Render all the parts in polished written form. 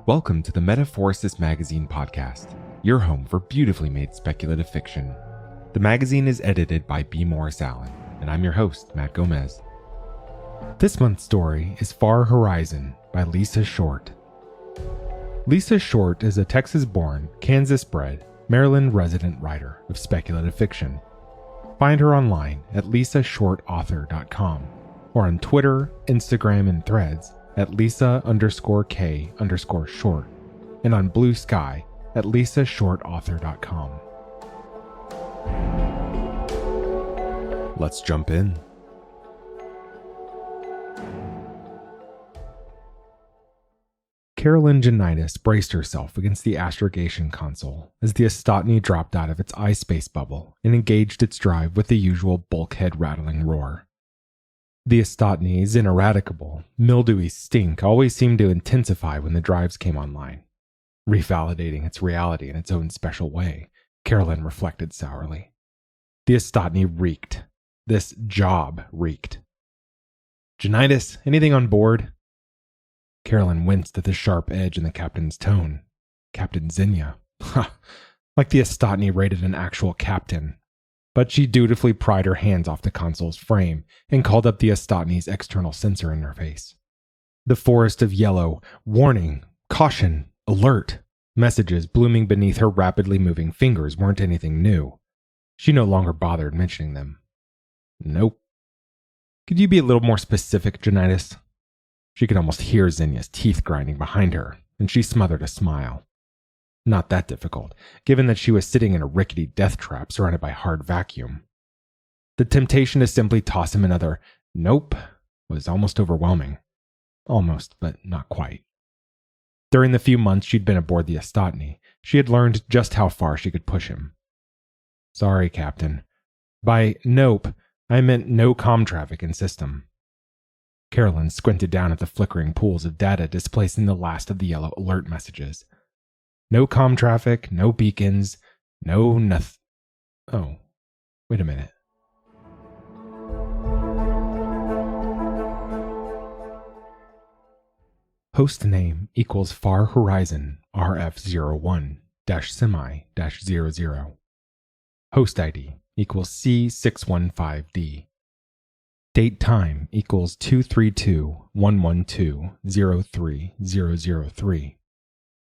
Welcome to the Metaphorosis magazine podcast, your home for beautifully made speculative fiction. The magazine is edited by B. Morris Allen, and I'm your host, Matt Gomez. This month's story is Far Horizon by Lisa Short. Lisa Short is a Texas-born, Kansas-bred, Maryland resident writer of speculative fiction. Find her online at lisashortauthor.com or on Twitter, Instagram, and Threads at Lisa_K_short, and on Blue Sky at lisashortauthor.com. Let's jump in. Carollene Jonaitis braced herself against the astrogation console as the Astotny dropped out of its eye-space bubble and engaged its drive with the usual bulkhead rattling roar. The Astotny's ineradicable, mildewy stink always seemed to intensify when the drives came online, revalidating its reality in its own special way, Carollene reflected sourly. The Astotny reeked. This job reeked. "Jonaitis, anything on board?" Carollene winced at the sharp edge in the captain's tone. Captain Xenia. Like the Astotny rated an actual captain. But she dutifully pried her hands off the console's frame and called up the Astotny's external sensor interface. The forest of yellow, warning, caution, alert, messages blooming beneath her rapidly moving fingers weren't anything new. She no longer bothered mentioning them. Nope. Could you be a little more specific, Jonaitis? She could almost hear Xenia's teeth grinding behind her, and she smothered a smile. Not that difficult, given that she was sitting in a rickety death trap surrounded by hard vacuum. The temptation to simply toss him another "nope" was almost overwhelming. Almost, but not quite. During the few months she'd been aboard the Astotny, she had learned just how far she could push him. "Sorry, Captain. By nope, I meant no comm traffic in system." Carollene squinted down at the flickering pools of data displacing the last of the yellow alert messages. No comm traffic, no beacons, no nothing. Oh, wait a minute. Host name equals Far Horizon RF01-semi-00. Host ID equals C615D. Date time equals 232-112-03003.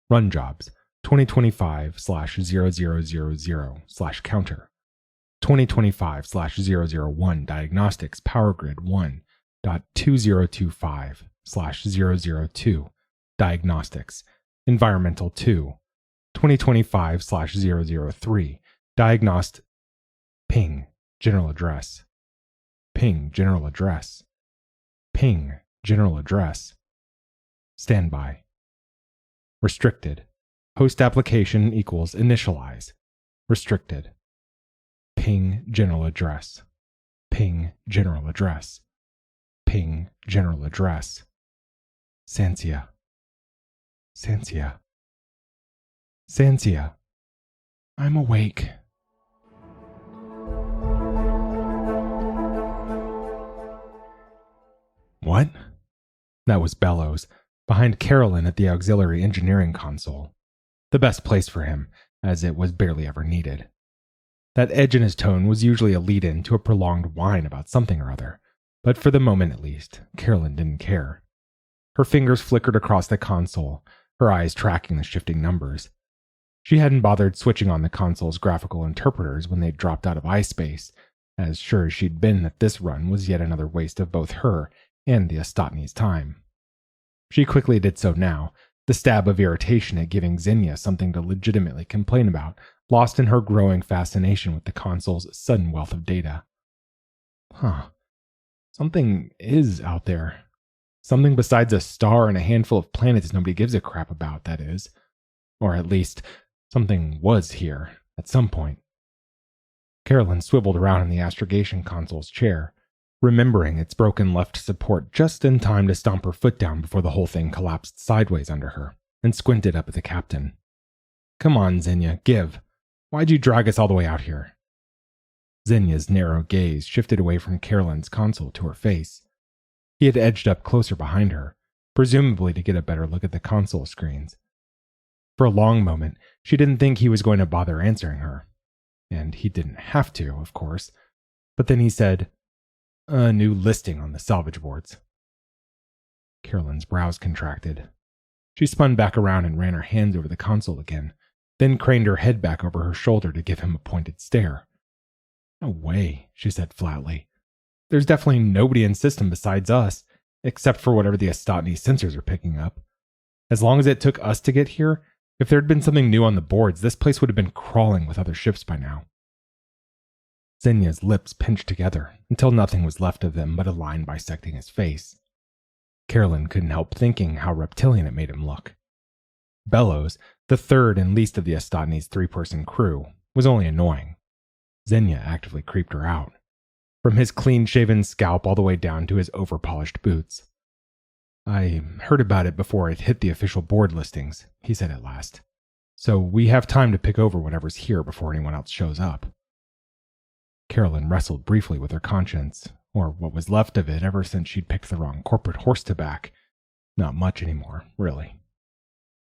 Run jobs 2025/0000/counter. 2025/001 diagnostics power grid 1.2025/002 diagnostics environmental 2. 2025/003 diagnost ping general address. Ping general address. Ping general address. Standby. Restricted. Host application equals initialize. Restricted. Ping general address. Ping general address. Ping general address. Sansia. Sansia. Sansia. I'm awake. What? That was Bellows, behind Carollene at the auxiliary engineering console. The best place for him, as it was barely ever needed. That edge in his tone was usually a lead-in to a prolonged whine about something or other, but for the moment at least, Carollene didn't care. Her fingers flickered across the console, her eyes tracking the shifting numbers. She hadn't bothered switching on the console's graphical interpreters when they'd dropped out of eye-space, as sure as she'd been that this run was yet another waste of both her and the Astotny's time. She quickly did so now, the stab of irritation at giving Xenia something to legitimately complain about, lost in her growing fascination with the console's sudden wealth of data. Something is out there. Something besides a star and a handful of planets nobody gives a crap about, that is. Or at least, something was here, at some point. Carollene swiveled around in the astrogation console's chair, remembering its broken left support just in time to stomp her foot down before the whole thing collapsed sideways under her, and squinted up at the captain. "Come on, Xenia, give. Why'd you drag us all the way out here?" Xenia's narrow gaze shifted away from Carollene's console to her face. He had edged up closer behind her, presumably to get a better look at the console screens. For a long moment, she didn't think he was going to bother answering her. And he didn't have to, of course. But then he said, "A new listing on the salvage boards." Carolyn's brows contracted. She spun back around and ran her hands over the console again, then craned her head back over her shoulder to give him a pointed stare. "No way," she said flatly. "There's definitely nobody in system besides us, except for whatever the Astotny sensors are picking up. As long as it took us to get here, if there had been something new on the boards, this place would have been crawling with other ships by now." Zenya's lips pinched together until nothing was left of them but a line bisecting his face. Carolyn couldn't help thinking how reptilian it made him look. Bellows, the third and least of the Astotny's three-person crew, was only annoying. Zenya actively creeped her out, from his clean-shaven scalp all the way down to his over-polished boots. "I heard about it before it hit the official board listings," he said at last. "So we have time to pick over whatever's here before anyone else shows up." Carolyn wrestled briefly with her conscience, or what was left of it ever since she'd picked the wrong corporate horse to back. Not much anymore, really.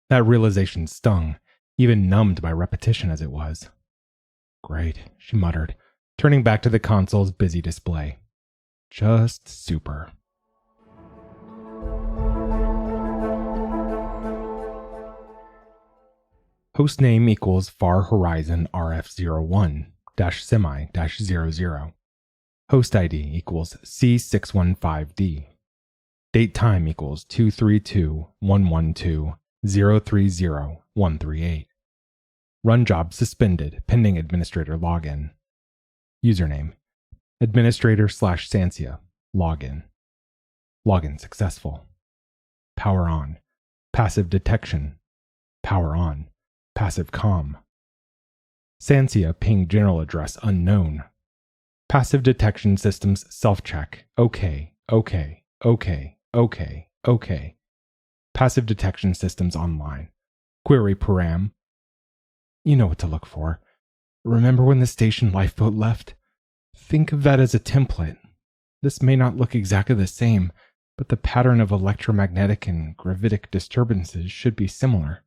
That realization stung, even numbed by repetition as it was. "Great," she muttered, turning back to the console's busy display. "Just super." Hostname equals Far Horizon RF01-semi-00. Host ID equals C615D. Date time equals 232-112-030-138. Run job suspended pending administrator login. Username: administrator/Sansia. Login. Login successful. Power on. Passive detection. Power on. Passive comm. Sansia ping general address unknown. Passive detection systems self-check. OK. Passive detection systems online. Query param. You know what to look for. Remember when the station lifeboat left? Think of that as a template. This may not look exactly the same, but the pattern of electromagnetic and gravitic disturbances should be similar.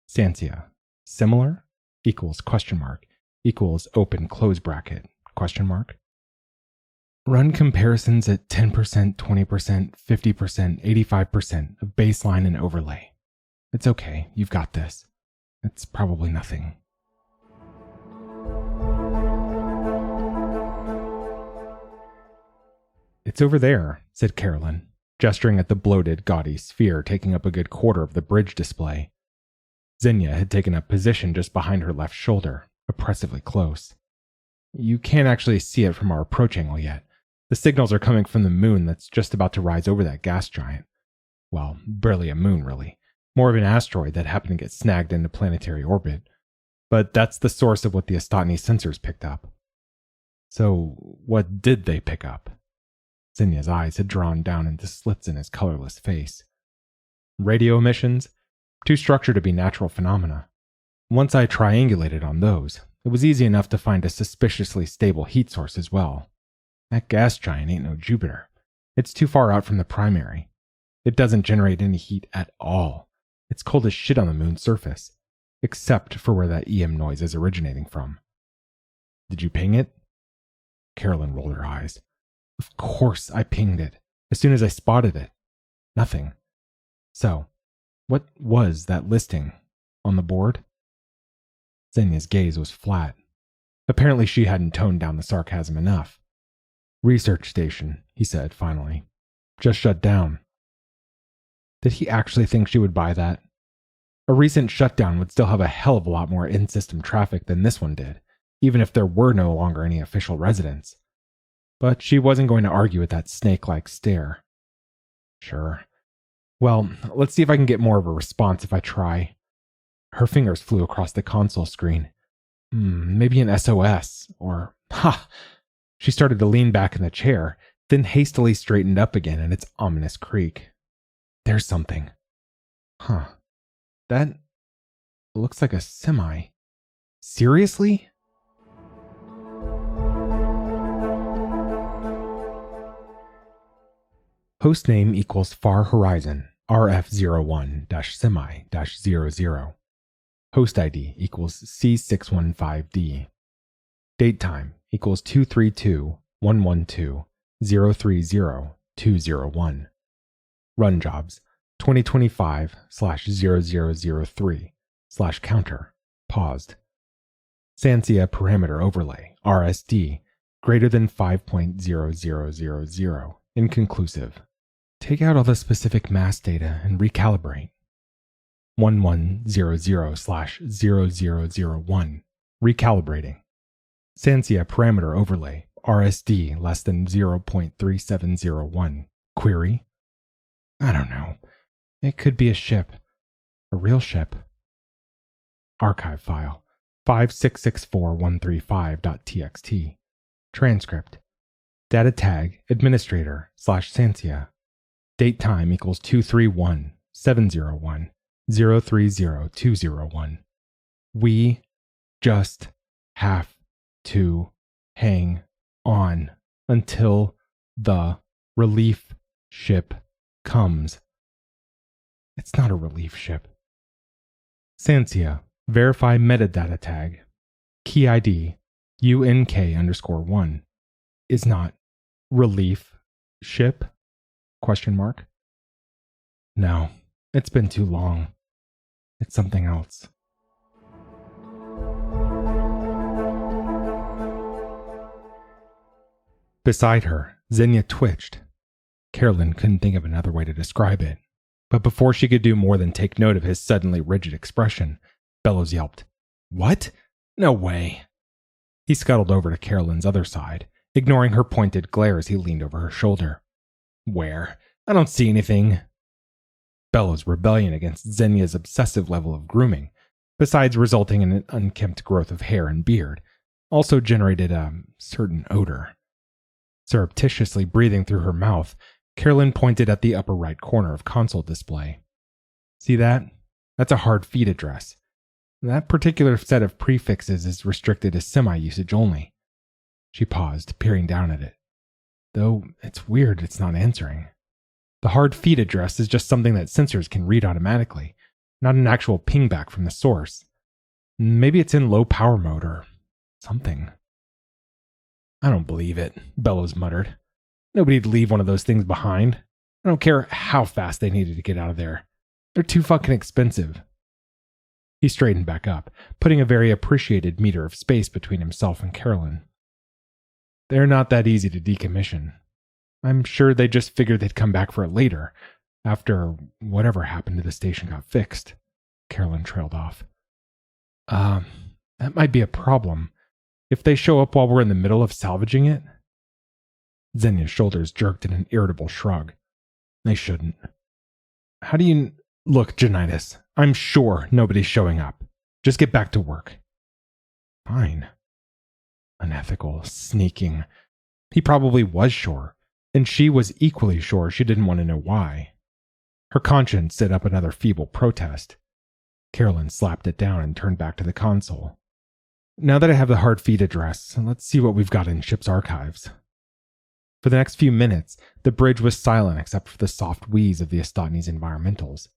Sansia. Similar? Equals question mark. Equals open close bracket. Question mark. Run comparisons at 10%, 20%, 50%, 85% of baseline and overlay. It's okay, you've got this. It's probably nothing. "It's over there," said Carolyn, gesturing at the bloated, gaudy sphere taking up a good quarter of the bridge display. Zenya had taken up position just behind her left shoulder, oppressively close. "You can't actually see it from our approach angle yet. The signals are coming from the moon that's just about to rise over that gas giant. Well, barely a moon, really. More of an asteroid that happened to get snagged into planetary orbit. But that's the source of what the Astotny sensors picked up." "So, what did they pick up?" Zenya's eyes had drawn down into slits in his colorless face. "Radio emissions? Too structured to be natural phenomena. Once I triangulated on those, it was easy enough to find a suspiciously stable heat source as well. That gas giant ain't no Jupiter. It's too far out from the primary. It doesn't generate any heat at all. It's cold as shit on the moon's surface, except for where that EM noise is originating from." "Did you ping it?" Carolyn rolled her eyes. "Of course I pinged it, as soon as I spotted it. Nothing. So, what was that listing on the board?" Zenya's gaze was flat. Apparently she hadn't toned down the sarcasm enough. "Research station," he said finally. "Just shut down." Did he actually think she would buy that? A recent shutdown would still have a hell of a lot more in-system traffic than this one did, even if there were no longer any official residents. But she wasn't going to argue with that snake-like stare. "Sure. Well, let's see if I can get more of a response if I try." Her fingers flew across the console screen. Maybe an SOS, or... Ha! She started to lean back in the chair, then hastily straightened up again in its ominous creak. "There's something. Huh. That looks like a semi. Seriously?" Hostname equals far horizon RF01-semi-00. Host ID equals C615D. Date time equals 232-112-030-201. Run jobs 2025/0003/counter paused. Sansia parameter overlay RSD greater than 5.0000 inconclusive. Take out all the specific mass data and recalibrate. 1100/0001 recalibrating. Sansia parameter overlay RSD less than 0.3701 query. I don't know. It could be a ship. A real ship. Archive file 5664135.txt. Transcript. Data tag administrator /Sansia. Date time equals 231-701-030-201. We just have to hang on until the relief ship comes. It's not a relief ship. Sansia, verify metadata tag. Key ID, UNK_1. Is not relief ship? ? No, it's been too long. It's something else. Beside her, Xenia twitched. Carollene couldn't think of another way to describe it. But before she could do more than take note of his suddenly rigid expression, Bellows yelped, "What? No way!" He scuttled over to Carollene's other side, ignoring her pointed glare as he leaned over her shoulder. "Where? I don't see anything." Bellows' rebellion against Xenia's obsessive level of grooming, besides resulting in an unkempt growth of hair and beard, also generated a certain odor. Surreptitiously breathing through her mouth, Carollene pointed at the upper right corner of console display. "See that? That's a hard feed address. That particular set of prefixes is restricted to semi-usage only." She paused, peering down at it. Though it's weird it's not answering. The hard feed address is just something that sensors can read automatically, not an actual pingback from the source. Maybe it's in low power mode or something. "I don't believe it," Bellows muttered. "Nobody'd leave one of those things behind. I don't care how fast they needed to get out of there. They're too fucking expensive." He straightened back up, putting a very appreciated meter of space between himself and Carollene. "They're not that easy to decommission. I'm sure they just figured they'd come back for it later, after whatever happened to the station got fixed." Carollene trailed off. That might be a problem. If they show up while we're in the middle of salvaging it?" Xenia's shoulders jerked in an irritable shrug. "They shouldn't. How do you... Look, Jonaitis, I'm sure nobody's showing up. Just get back to work." Fine. Unethical, sneaking. He probably was sure, and she was equally sure she didn't want to know why. Her conscience set up another feeble protest. Carollene slapped it down and turned back to the console. "Now that I have the hard feed address, let's see what we've got in ship's archives." For the next few minutes, the bridge was silent except for the soft wheeze of the Astotny's environmentals.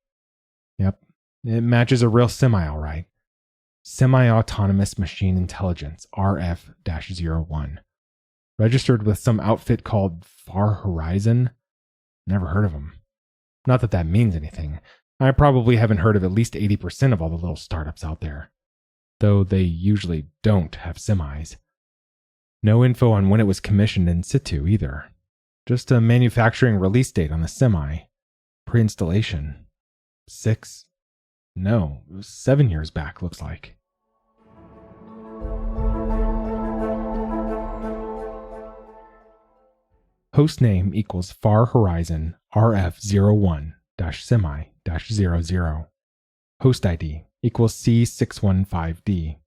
Yep, it matches a real semi all right. Semi-Autonomous Machine Intelligence, RF-01. Registered with some outfit called Far Horizon? Never heard of them. Not that that means anything. I probably haven't heard of at least 80% of all the little startups out there. Though they usually don't have semis. No info on when it was commissioned in situ either. Just a manufacturing release date on the semi. Pre-installation. 7 years back, looks like. Hostname equals Far Horizon RF01-semi-00. Host ID equals C615D.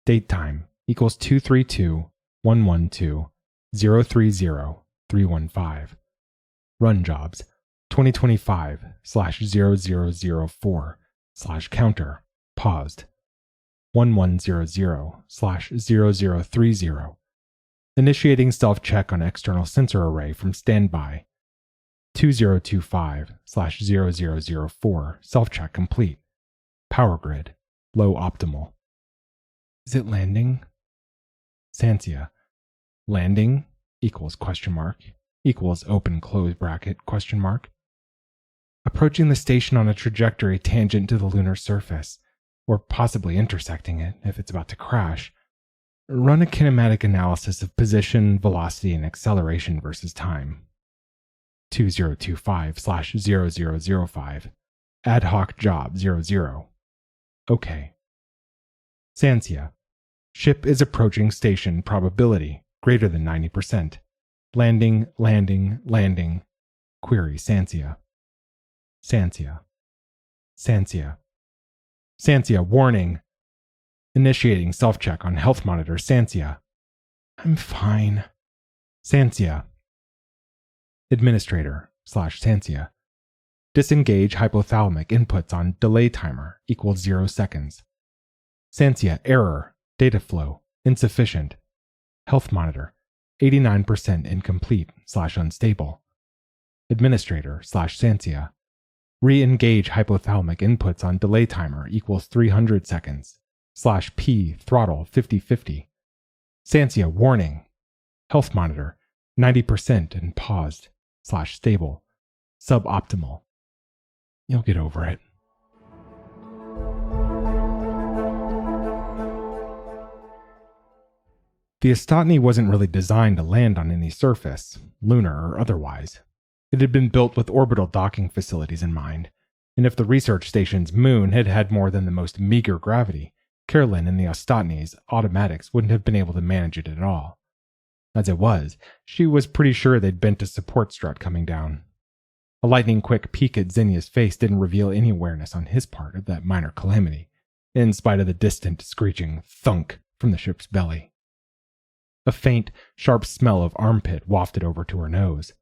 Date time equals 232-112-030-315. Run jobs 2025/0004/counter paused. 1100/0030. Initiating self-check on external sensor array from standby. 2025/0004 self-check complete. Power grid, low optimal. Is it landing? Sansia, landing equals question mark, equals open close bracket question mark. Approaching the station on a trajectory tangent to the lunar surface, or possibly intersecting it if it's about to crash. Run a kinematic analysis of position, velocity, and acceleration versus time. 2025/0005. Ad hoc job 00. Okay. Sansia. Ship is approaching station probability greater than 90%. Landing, landing, landing. Query Sansia. Sansia. Sansia. Sansia, warning. Initiating self-check on health monitor Sansia. I'm fine. Sansia. Administrator/Sansia. Disengage hypothalamic inputs on delay timer equals 0 seconds. Sansia, error. Data flow. Insufficient. Health monitor. 89% incomplete/unstable. Administrator/Sansia. Re-engage hypothalamic inputs on delay timer equals 300 seconds. /P throttle 50/50. Sansia, warning. Health monitor. 90% and paused. /stable. Suboptimal. You'll get over it. The Astotny wasn't really designed to land on any surface, lunar or otherwise. It had been built with orbital docking facilities in mind, and if the research station's moon had had more than the most meager gravity, Carollene and the Astotny's automatics wouldn't have been able to manage it at all. As it was, she was pretty sure they'd bent a support strut coming down. A lightning-quick peek at Zinnia's face didn't reveal any awareness on his part of that minor calamity, in spite of the distant, screeching thunk from the ship's belly. A faint, sharp smell of armpit wafted over to her nose.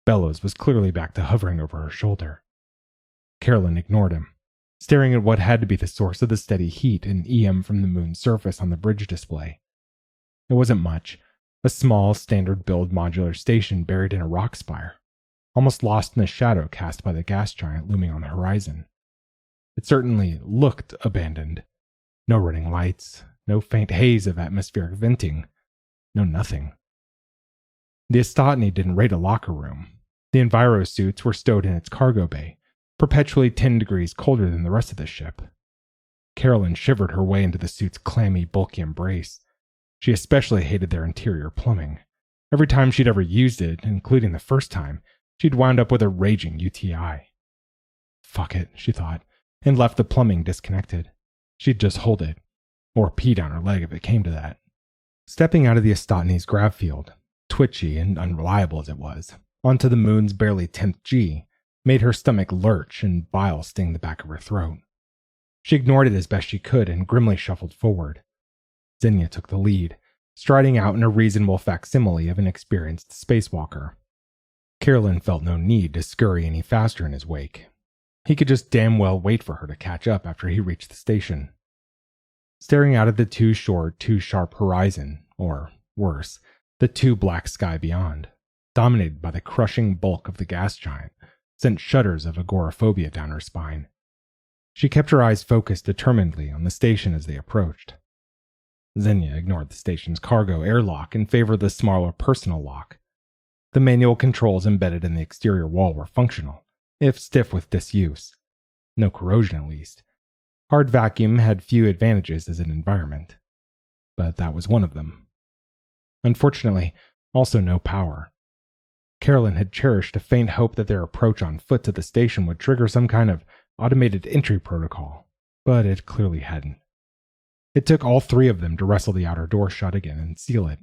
Bellows was clearly back to hovering over her shoulder. Carollene ignored him, staring at what had to be the source of the steady heat and EM from the moon's surface on the bridge display. It wasn't much, a small, standard-build modular station buried in a rock spire, almost lost in the shadow cast by the gas giant looming on the horizon. It certainly looked abandoned. No running lights, no faint haze of atmospheric venting, no nothing. The Astotny didn't raid a locker room. The enviro suits were stowed in its cargo bay, perpetually 10 degrees colder than the rest of the ship. Carollene shivered her way into the suit's clammy, bulky embrace. She especially hated their interior plumbing. Every time she'd ever used it, including the first time, she'd wound up with a raging UTI. Fuck it, she thought, and left the plumbing disconnected. She'd just hold it, or pee down her leg if it came to that. Stepping out of the Astotny's grav field, twitchy and unreliable as it was, onto the moon's barely 10th G, made her stomach lurch and bile sting the back of her throat. She ignored it as best she could and grimly shuffled forward. Zinnia took the lead, striding out in a reasonable facsimile of an experienced spacewalker. Carollene felt no need to scurry any faster in his wake. He could just damn well wait for her to catch up after he reached the station. Staring out at the too short, too sharp horizon, or, worse, the too black sky beyond, dominated by the crushing bulk of the gas giant, sent shudders of agoraphobia down her spine. She kept her eyes focused determinedly on the station as they approached. Zinnia ignored the station's cargo airlock in favor of the smaller personal lock. The manual controls embedded in the exterior wall were functional, if stiff with disuse. No corrosion, at least. Hard vacuum had few advantages as an environment, but that was one of them. Unfortunately, also no power. Carollene had cherished a faint hope that their approach on foot to the station would trigger some kind of automated entry protocol, but it clearly hadn't. It took all three of them to wrestle the outer door shut again and seal it.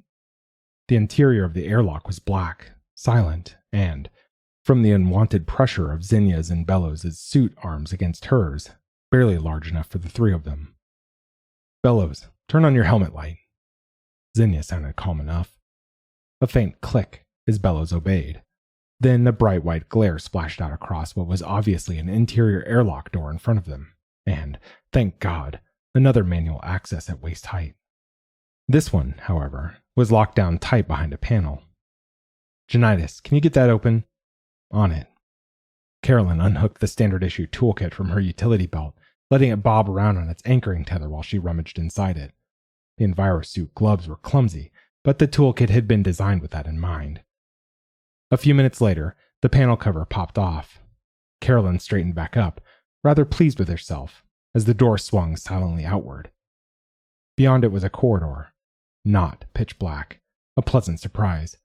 The interior of the airlock was black, silent, and, from the unwanted pressure of Zinnia's and Bellows' suit arms against hers, barely large enough for the three of them. Bellows, turn on your helmet light. Zinnia sounded calm enough. A faint click as Bellows obeyed. Then a bright white glare splashed out across what was obviously an interior airlock door in front of them, and, thank God, another manual access at waist height. This one, however, was locked down tight behind a panel. Jonaitis, can you get that open? on it. Carollene unhooked the standard-issue toolkit from her utility belt, letting it bob around on its anchoring tether while she rummaged inside it. The EnviroSuit gloves were clumsy, but the toolkit had been designed with that in mind. A few minutes later, the panel cover popped off. Carollene straightened back up, rather pleased with herself, as the door swung silently outward. Beyond it was a corridor, not pitch black, a pleasant surprise.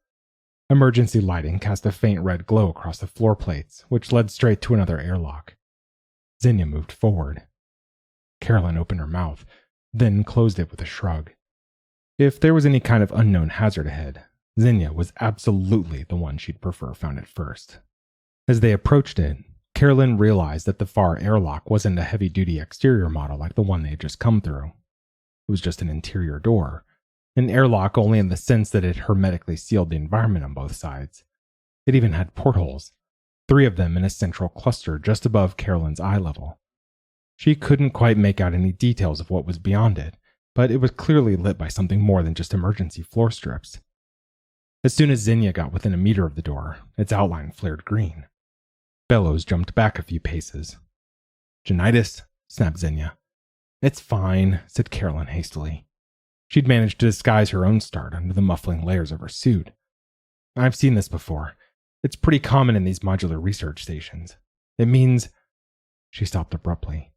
Emergency lighting cast a faint red glow across the floor plates, which led straight to another airlock. Xenia moved forward. Carollene opened her mouth, then closed it with a shrug. If there was any kind of unknown hazard ahead, Xenia was absolutely the one she'd prefer found it first. As they approached it, Carollene realized that the far airlock wasn't a heavy-duty exterior model like the one they had just come through. It was just an interior door, an airlock only in the sense that it hermetically sealed the environment on both sides. It even had portholes, 3 of them in a central cluster just above Carollene's eye level. She couldn't quite make out any details of what was beyond it, but it was clearly lit by something more than just emergency floor strips. As soon as Xenia got within a meter of the door, its outline flared green. Bellows jumped back a few paces. "Jonaitis," snapped Xenia. "It's fine," said Carollene hastily. She'd managed to disguise her own start under the muffling layers of her suit. "I've seen this before. It's pretty common in these modular research stations. It means—" She stopped abruptly.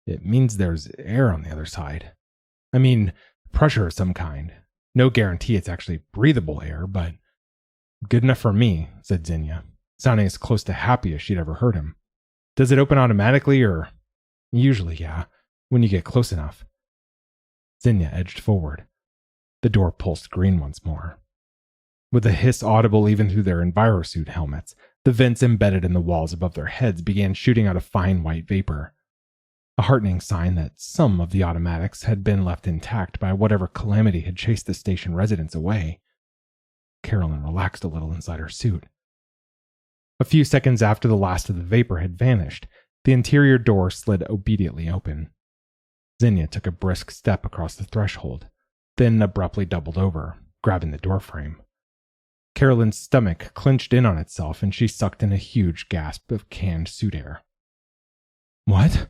"It means there's air on the other side. I mean, pressure of some kind. No guarantee it's actually breathable air, but—" "Good enough for me," said Xenia, sounding as close to happy as she'd ever heard him. "Does it open automatically, or—" "Usually, yeah, when you get close enough." Xenia edged forward. The door pulsed green once more. With a hiss audible even through their EnviroSuit helmets, the vents embedded in the walls above their heads began shooting out a fine white vapor. A heartening sign that some of the automatics had been left intact by whatever calamity had chased the station residents away. Carollene relaxed a little inside her suit. A few seconds after the last of the vapor had vanished, the interior door slid obediently open. Xenia took a brisk step across the threshold, then abruptly doubled over, grabbing the doorframe. Carollene's stomach clenched in on itself and she sucked in a huge gasp of canned suit air. "What?"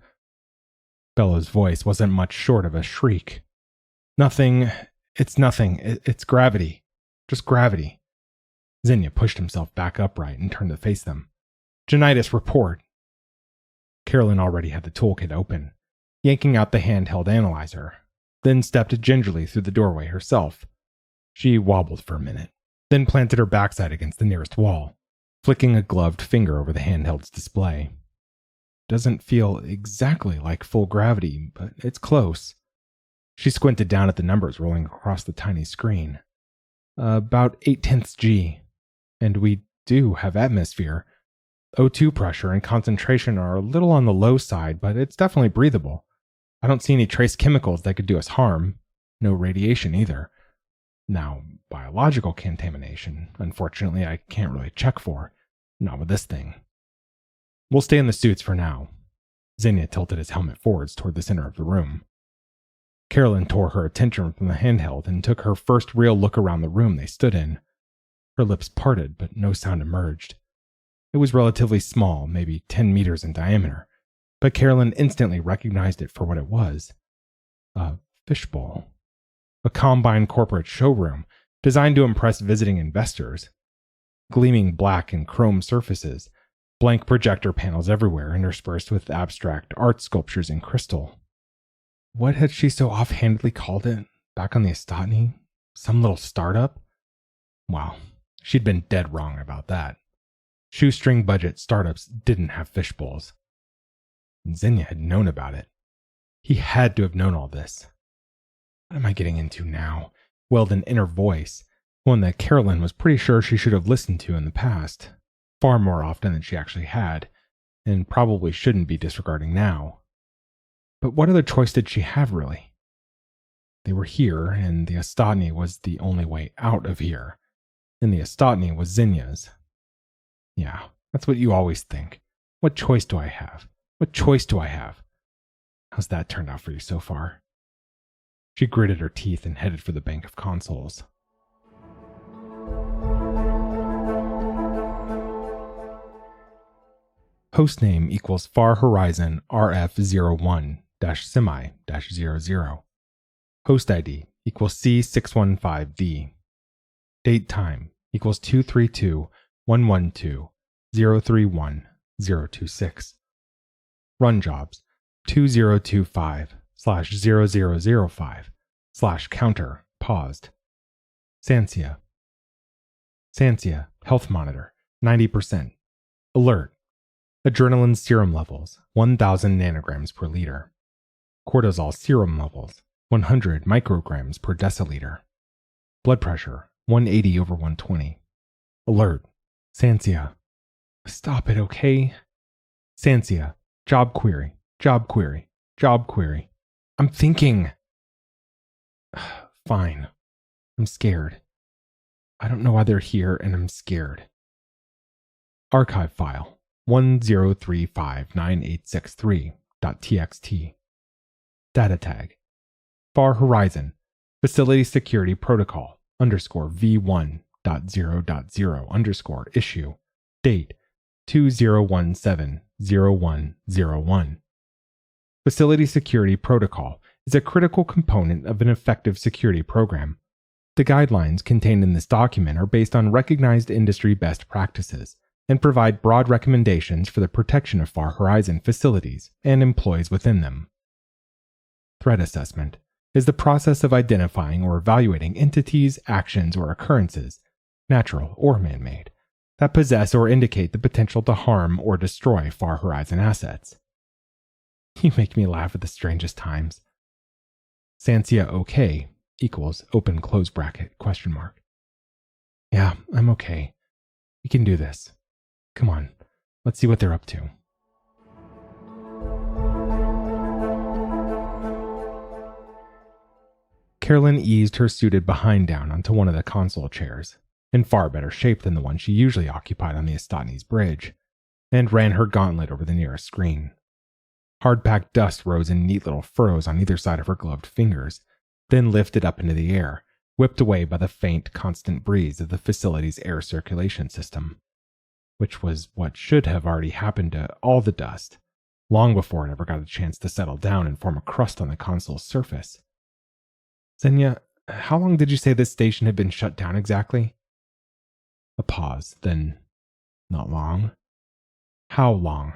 Bellows' voice wasn't much short of a shriek. "Nothing. It's nothing. It's gravity. Just gravity." Xenia pushed himself back upright and turned to face them. "Jonaitis, report." Carollene already had the toolkit open, yanking out the handheld analyzer, then stepped gingerly through the doorway herself. She wobbled for a minute, then planted her backside against the nearest wall, flicking a gloved finger over the handheld's display. "Doesn't feel exactly like full gravity, but it's close." She squinted down at the numbers rolling across the tiny screen. "About 8/10 G. And we do have atmosphere. O2 pressure and concentration are a little on the low side, but it's definitely breathable. I don't see any trace chemicals that could do us harm. No radiation either. Now, biological contamination, unfortunately, I can't really check for. Not with this thing. We'll stay in the suits for now." Xenia tilted his helmet forwards toward the center of the room. Carollene tore her attention from the handheld and took her first real look around the room they stood in. Her lips parted, but no sound emerged. It was relatively small, maybe 10 meters in diameter, but Carollene instantly recognized it for what it was. A fishbowl. A combine corporate showroom designed to impress visiting investors. Gleaming black and chrome surfaces, blank projector panels everywhere interspersed with abstract art sculptures in crystal. What had she so offhandedly called it back on the Estatni? Some little startup? Wow, she'd been dead wrong about that. Shoestring budget startups didn't have fishbowls. Xenia had known about it. He had to have known all this. What am I getting into now? Wailed an inner voice, one that Carollene was pretty sure she should have listened to in the past, far more often than she actually had, and probably shouldn't be disregarding now. But what other choice did she have, really? They were here, and the Estatni was the only way out of here, and the Estatni was Xenia's. Yeah, that's what you always think. What choice do I have? What choice do I have? How's that turned out for you so far? She gritted her teeth and headed for the bank of consoles. Hostname equals Far Horizon RF01-semi-00. Host ID equals C615V. Date time equals 232-112-031-026. Run jobs 2025/0005 paused. Sansia, health monitor, 90%. Alert. Adrenaline serum levels, 1,000 nanograms per liter. Cortisol serum levels, 100 micrograms per deciliter. Blood pressure, 180/120. Alert. Sansia. Stop it, okay? Sansia. Job query. I'm thinking. Fine. I'm scared. I don't know why they're here, and I'm scared. Archive file 10359863.txt. Data tag. Far Horizon. Facility Security Protocol _V1.0.0 issue. Date 2017-0101. Facility Security Protocol is a critical component of an effective security program. The guidelines contained in this document are based on recognized industry best practices and provide broad recommendations for the protection of Far Horizon facilities and employees within them. Threat assessment is the process of identifying or evaluating entities, actions, or occurrences, natural or man-made, that possess or indicate the potential to harm or destroy Far Horizon assets. You make me laugh at the strangest times. Sansia okay equals open close bracket ? Yeah, I'm okay. We can do this. Come on, let's see what they're up to. Carollene eased her suited behind down onto one of the console chairs, in far better shape than the one she usually occupied on the Astotny's bridge, and ran her gauntlet over the nearest screen. Hard-packed dust rose in neat little furrows on either side of her gloved fingers, then lifted up into the air, whipped away by the faint, constant breeze of the facility's air circulation system, which was what should have already happened to all the dust, long before it ever got a chance to settle down and form a crust on the console's surface. Xenia, how long did you say this station had been shut down exactly? A pause, then, not long. How long?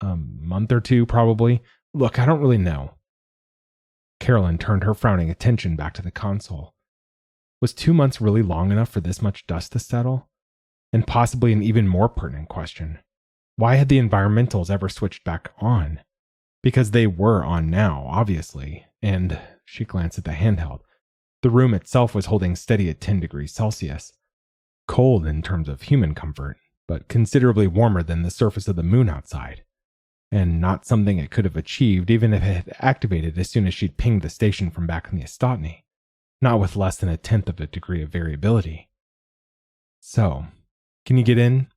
A month or two, probably. Look, I don't really know. Carollene turned her frowning attention back to the console. Was 2 months really long enough for this much dust to settle? And possibly an even more pertinent question. Why had the environmentals ever switched back on? Because they were on now, obviously, and she glanced at the handheld. The room itself was holding steady at 10 degrees Celsius. Cold in terms of human comfort, but considerably warmer than the surface of the moon outside. And not something it could have achieved even if it had activated as soon as she'd pinged the station from back in the Astotny, not with less than 1/10 of a degree of variability. So, can you get in?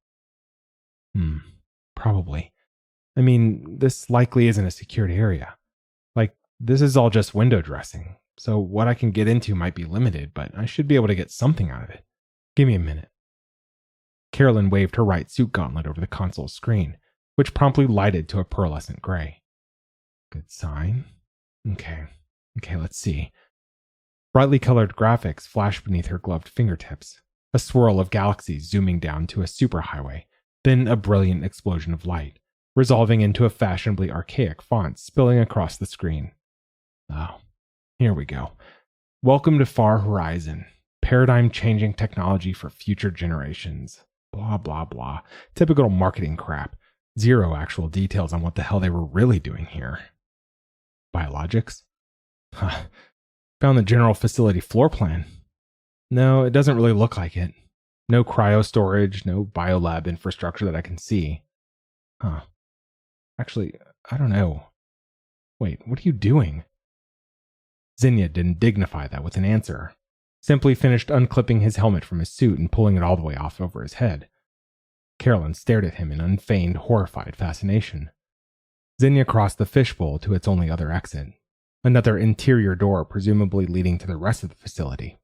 Probably. I mean, this likely isn't a secured area. This is all just window dressing, so what I can get into might be limited, but I should be able to get something out of it. Give me a minute. Carollene waved her right suit gauntlet over the console screen, which promptly lighted to a pearlescent gray. Good sign. Okay, let's see. Brightly colored graphics flashed beneath her gloved fingertips, a swirl of galaxies zooming down to a superhighway, then a brilliant explosion of light, resolving into a fashionably archaic font spilling across the screen. Oh, here we go. Welcome to Far Horizon. Paradigm-changing technology for future generations. Blah, blah, blah. Typical marketing crap. Zero actual details on what the hell they were really doing here. Biologics? Found the general facility floor plan. No, it doesn't really look like it. No cryo storage, no biolab infrastructure that I can see. Actually, I don't know. Wait, what are you doing? Xenia didn't dignify that with an answer. Simply finished unclipping his helmet from his suit and pulling it all the way off over his head. Carollene stared at him in unfeigned, horrified fascination. Xenia crossed the fishbowl to its only other exit, another interior door presumably leading to the rest of the facility,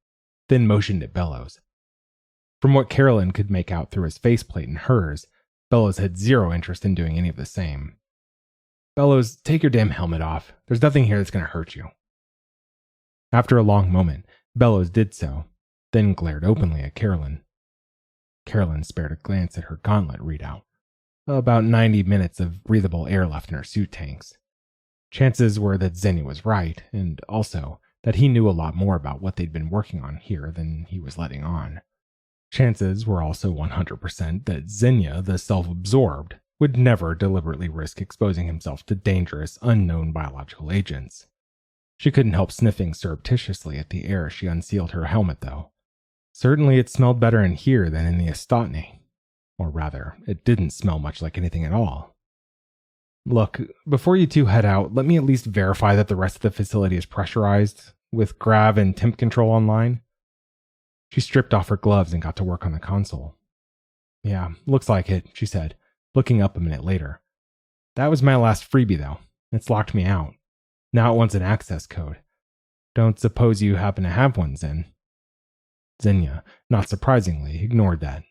then motioned at Bellows. From what Carollene could make out through his faceplate and hers, Bellows had zero interest in doing any of the same. Bellows, take your damn helmet off. There's nothing here that's going to hurt you. After a long moment, Bellows did so, then glared openly at Carollene. Carollene spared a glance at her gauntlet readout. About 90 minutes of breathable air left in her suit tanks. Chances were that Xenia was right, and also that he knew a lot more about what they'd been working on here than he was letting on. Chances were also 100% that Xenia, the self-absorbed, would never deliberately risk exposing himself to dangerous, unknown biological agents. She couldn't help sniffing surreptitiously at the air as she unsealed her helmet, though. Certainly it smelled better in here than in the Ostatni. Or rather, it didn't smell much like anything at all. Look, before you two head out, let me at least verify that the rest of the facility is pressurized, with grav and temp control online. She stripped off her gloves and got to work on the console. Yeah, looks like it, she said, looking up a minute later. That was my last freebie, though. It's locked me out. Now it wants an access code. Don't suppose you happen to have one, Zen? Xenia, not surprisingly, ignored that.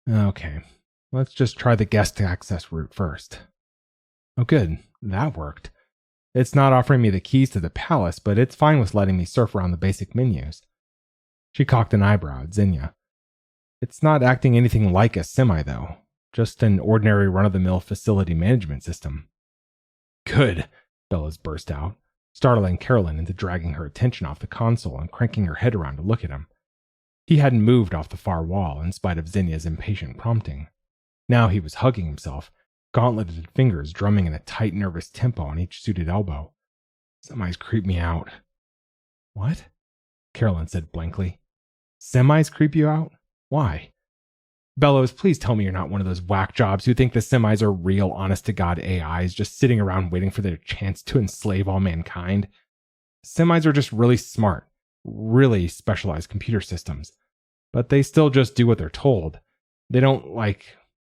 Okay, let's just try the guest access route first. Oh good, that worked. It's not offering me the keys to the palace, but it's fine with letting me surf around the basic menus. She cocked an eyebrow at Xenia. It's not acting anything like a semi, though. Just an ordinary run-of-the-mill facility management system. Good, Bellows burst out, startling Carollene into dragging her attention off the console and cranking her head around to look at him. He hadn't moved off the far wall in spite of Xenia's impatient prompting. Now he was hugging himself, gauntleted fingers drumming in a tight, nervous tempo on each suited elbow. Semis creep me out. What? Carollene said blankly. Semis creep you out? Why? Bellows, please tell me you're not one of those whack jobs who think the semis are real, honest-to-God AIs just sitting around waiting for their chance to enslave all mankind. Semis are just really smart, really specialized computer systems, but they still just do what they're told. They don't,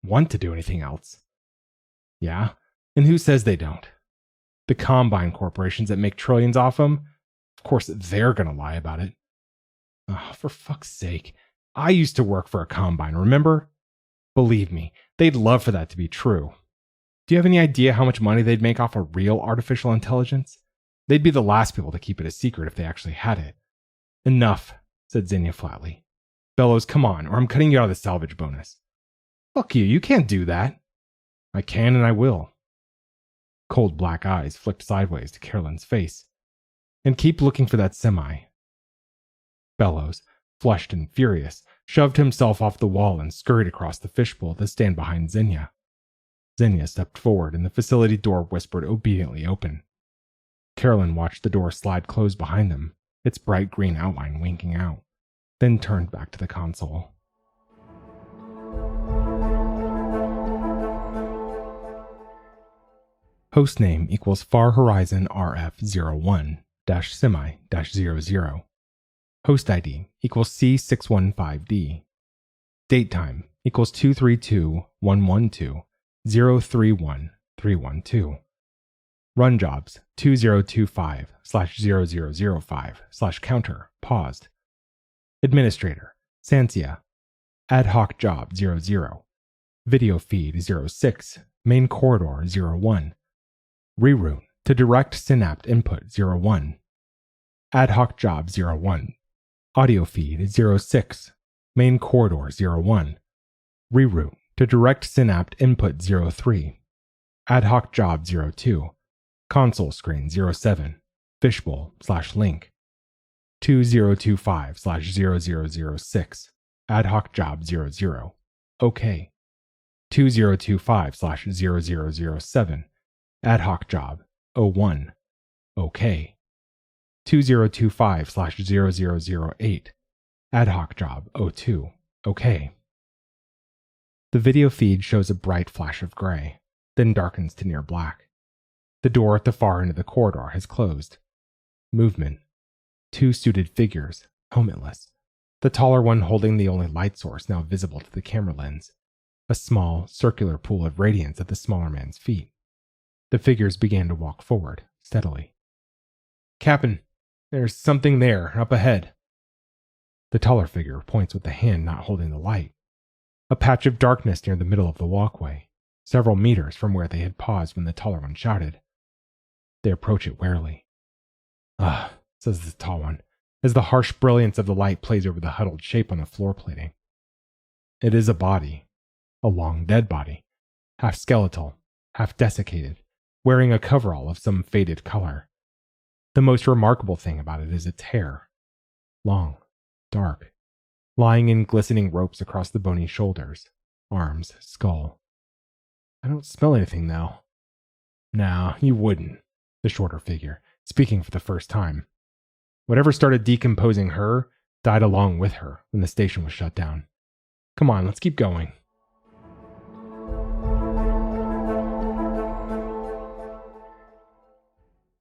want to do anything else. Yeah? And who says they don't? The Combine corporations that make trillions off them? Of course they're gonna lie about it. Oh, for fuck's sake. I used to work for a Combine, remember? Believe me, they'd love for that to be true. Do you have any idea how much money they'd make off a real artificial intelligence? They'd be the last people to keep it a secret if they actually had it. Enough, said Xenia flatly. Bellows, come on, or I'm cutting you out of the salvage bonus. Fuck you, you can't do that. I can and I will. Cold black eyes flicked sideways to Carollene's face. And keep looking for that semi. Bellows, flushed and furious, shoved himself off the wall and scurried across the fishbowl to stand behind Xenia. Xenia stepped forward and the facility door whispered obediently open. Carollene watched the door slide closed behind them, its bright green outline winking out, then turned back to the console. Hostname equals Far Horizon RF01-semi-00. Host ID equals C615D. Date time equals 232-112-031-312. Run jobs 2025/0005/counter paused. Administrator Sansia. Ad hoc job 00. Video feed 06. Main corridor 01. Reroute to direct synapt input 01. Ad hoc job 01. Audio feed 06. Main corridor 01. Reroute to direct synapt input 03. Ad hoc job 02. Console screen 07. Fishbowl/link. 2025/0006. Ad hoc job 00. OK. 2025/0007. Ad hoc job 01. OK. 2025/0008. Ad hoc job 02. OK. The video feed shows a bright flash of gray, then darkens to near black. The door at the far end of the corridor has closed. Movement. Two suited figures, helmetless. The taller one holding the only light source now visible to the camera lens. A small, circular pool of radiance at the smaller man's feet. The figures began to walk forward, steadily. Captain, there's something there, up ahead. The taller figure points with the hand not holding the light. a patch of darkness near the middle of the walkway, several meters from where they had paused when the taller one shouted. They approach it warily. "Ah," says the tall one, as the harsh brilliance of the light plays over the huddled shape on the floor plating. It is a body, a long dead body, half skeletal, half desiccated, wearing a coverall of some faded color. The most remarkable thing about it is its hair, long, dark, lying in glistening ropes across the bony shoulders, arms, skull. "I don't smell anything, though." "No, you wouldn't," the shorter figure, speaking for the first time. "Whatever started decomposing her died along with her when the station was shut down. Come on, let's keep going."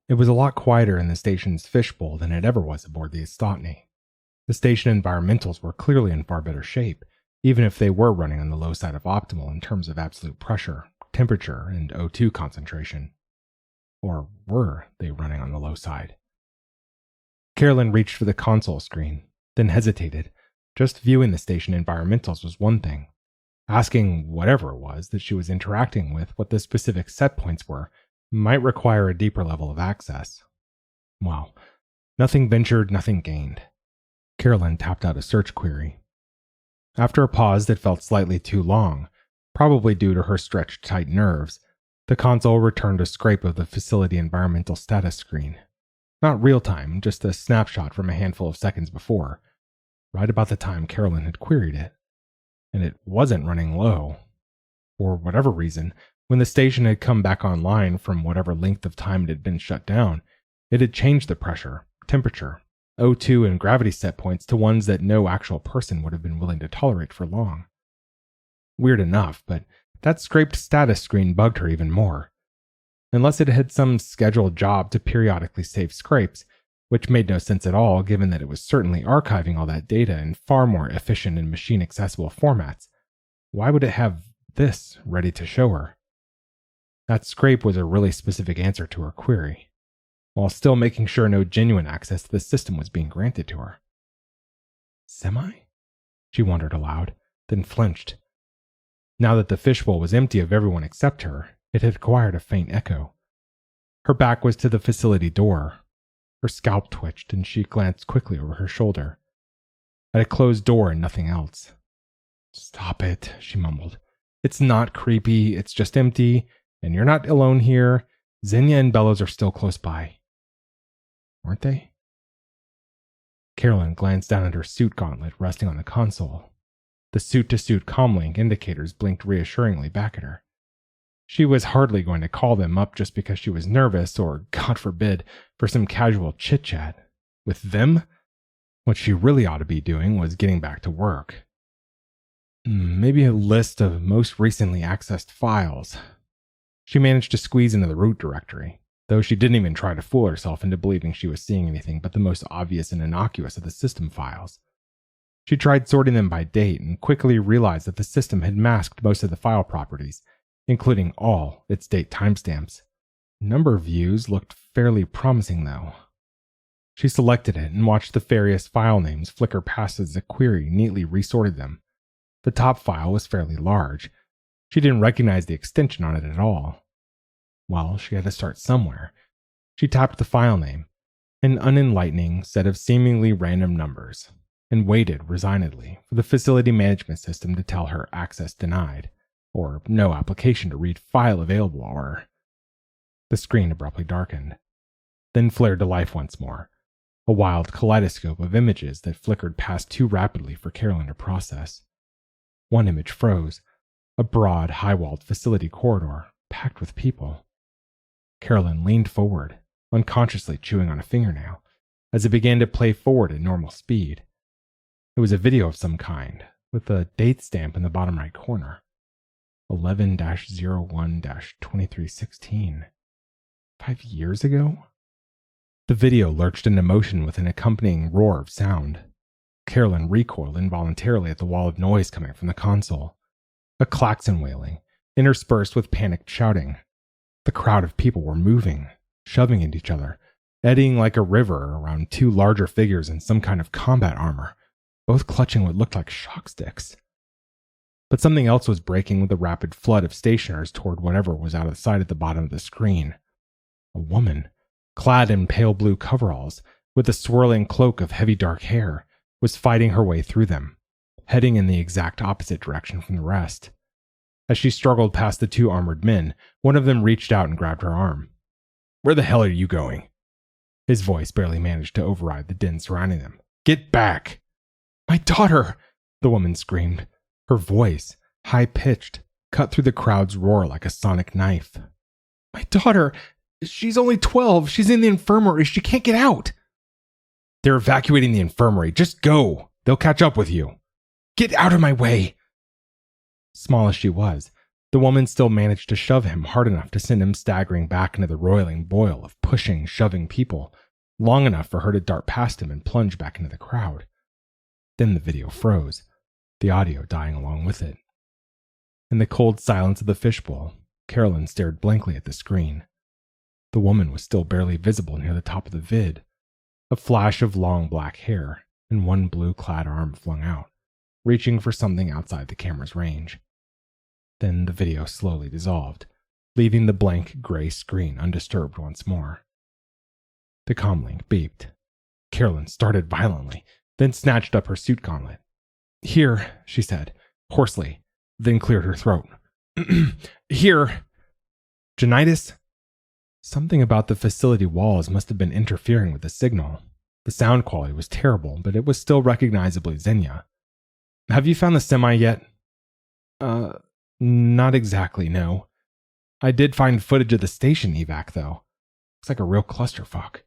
It was a lot quieter in the station's fishbowl than it ever was aboard the Astotny. The station environmentals were clearly in far better shape, even if they were running on the low side of optimal in terms of absolute pressure, temperature, and O2 concentration. Or were they running on the low side? Caroline reached for the console screen, then hesitated. Just viewing the station environmentals was one thing. Asking whatever it was that she was interacting with what the specific set points were might require a deeper level of access. Well, nothing ventured, nothing gained. Caroline tapped out a search query. After a pause that felt slightly too long, probably due to her stretched tight nerves, the console returned a scrape of the facility environmental status screen. Not real-time, just a snapshot from a handful of seconds before, right about the time Caroline had queried it. And it wasn't running low. For whatever reason, when the station had come back online from whatever length of time it had been shut down, it had changed the pressure, temperature, O2 and gravity set points to ones that no actual person would have been willing to tolerate for long. Weird enough, but that scraped status screen bugged her even more. Unless it had some scheduled job to periodically save scrapes, which made no sense at all given that it was certainly archiving all that data in far more efficient and machine-accessible formats, why would it have this ready to show her? That scrape was a really specific answer to her query, while still making sure no genuine access to the system was being granted to her. Semi? She wondered aloud, then flinched. Now that the fishbowl was empty of everyone except her, it had acquired a faint echo. Her back was to the facility door. Her scalp twitched, and she glanced quickly over her shoulder. At a closed door and nothing else. "Stop it," she mumbled. "It's not creepy, it's just empty, and you're not alone here. Xenia and Bellows are still close by." Weren't they? Caroline glanced down at her suit gauntlet resting on the console. The suit-to-suit comlink indicators blinked reassuringly back at her. She was hardly going to call them up just because she was nervous or, God forbid, for some casual chit-chat. With them? What she really ought to be doing was getting back to work. Maybe a list of most recently accessed files. She managed to squeeze into the root directory, though she didn't even try to fool herself into believing she was seeing anything but the most obvious and innocuous of the system files. She tried sorting them by date and quickly realized that the system had masked most of the file properties, including all its date timestamps. Number views looked fairly promising, though. She selected it and watched the various file names flicker past as the query neatly resorted them. The top file was fairly large. She didn't recognize the extension on it at all. Well, she had to start somewhere. She tapped the file name, an unenlightening set of seemingly random numbers, and waited resignedly for the facility management system to tell her access denied, or no application to read file available, or... The screen abruptly darkened, then flared to life once more, a wild kaleidoscope of images that flickered past too rapidly for Caroline to process. One image froze, a broad, high-walled facility corridor, packed with people. Caroline leaned forward, unconsciously chewing on a fingernail, as it began to play forward at normal speed. It was a video of some kind, with a date stamp in the bottom right corner. 11-01-2316. 5 years ago? The video lurched into motion with an accompanying roar of sound. Caroline recoiled involuntarily at the wall of noise coming from the console. A klaxon wailing, interspersed with panicked shouting. The crowd of people were moving, shoving into each other, eddying like a river around two larger figures in some kind of combat armor, both clutching what looked like shock sticks. But something else was breaking with a rapid flood of stationers toward whatever was out of sight at the bottom of the screen. A woman, clad in pale blue coveralls, with a swirling cloak of heavy dark hair, was fighting her way through them, heading in the exact opposite direction from the rest. As she struggled past the two armored men, one of them reached out and grabbed her arm. "Where the hell are you going?" His voice barely managed to override the din surrounding them. "Get back!" "My daughter!" the woman screamed. Her voice, high-pitched, cut through the crowd's roar like a sonic knife. "My daughter! She's only 12. She's in the infirmary. She can't get out." "They're evacuating the infirmary. Just go. They'll catch up with you." "Get out of my way!" Small as she was, the woman still managed to shove him hard enough to send him staggering back into the roiling boil of pushing, shoving people, long enough for her to dart past him and plunge back into the crowd. Then the video froze, the audio dying along with it. In the cold silence of the fishbowl, Carollene stared blankly at the screen. The woman was still barely visible near the top of the vid, a flash of long black hair and one blue-clad arm flung out, reaching for something outside the camera's range. Then the video slowly dissolved, leaving the blank gray screen undisturbed once more. The comlink beeped. Carollene started violently, then snatched up her suit gauntlet. "Here," she said, hoarsely, then cleared her throat. "Here. Jonaitis?" Something about the facility walls must have been interfering with the signal. The sound quality was terrible, but it was still recognizably Xenia. "Have you found the semi yet?" Not exactly, no. I did find footage of the station evac, though. Looks like a real clusterfuck.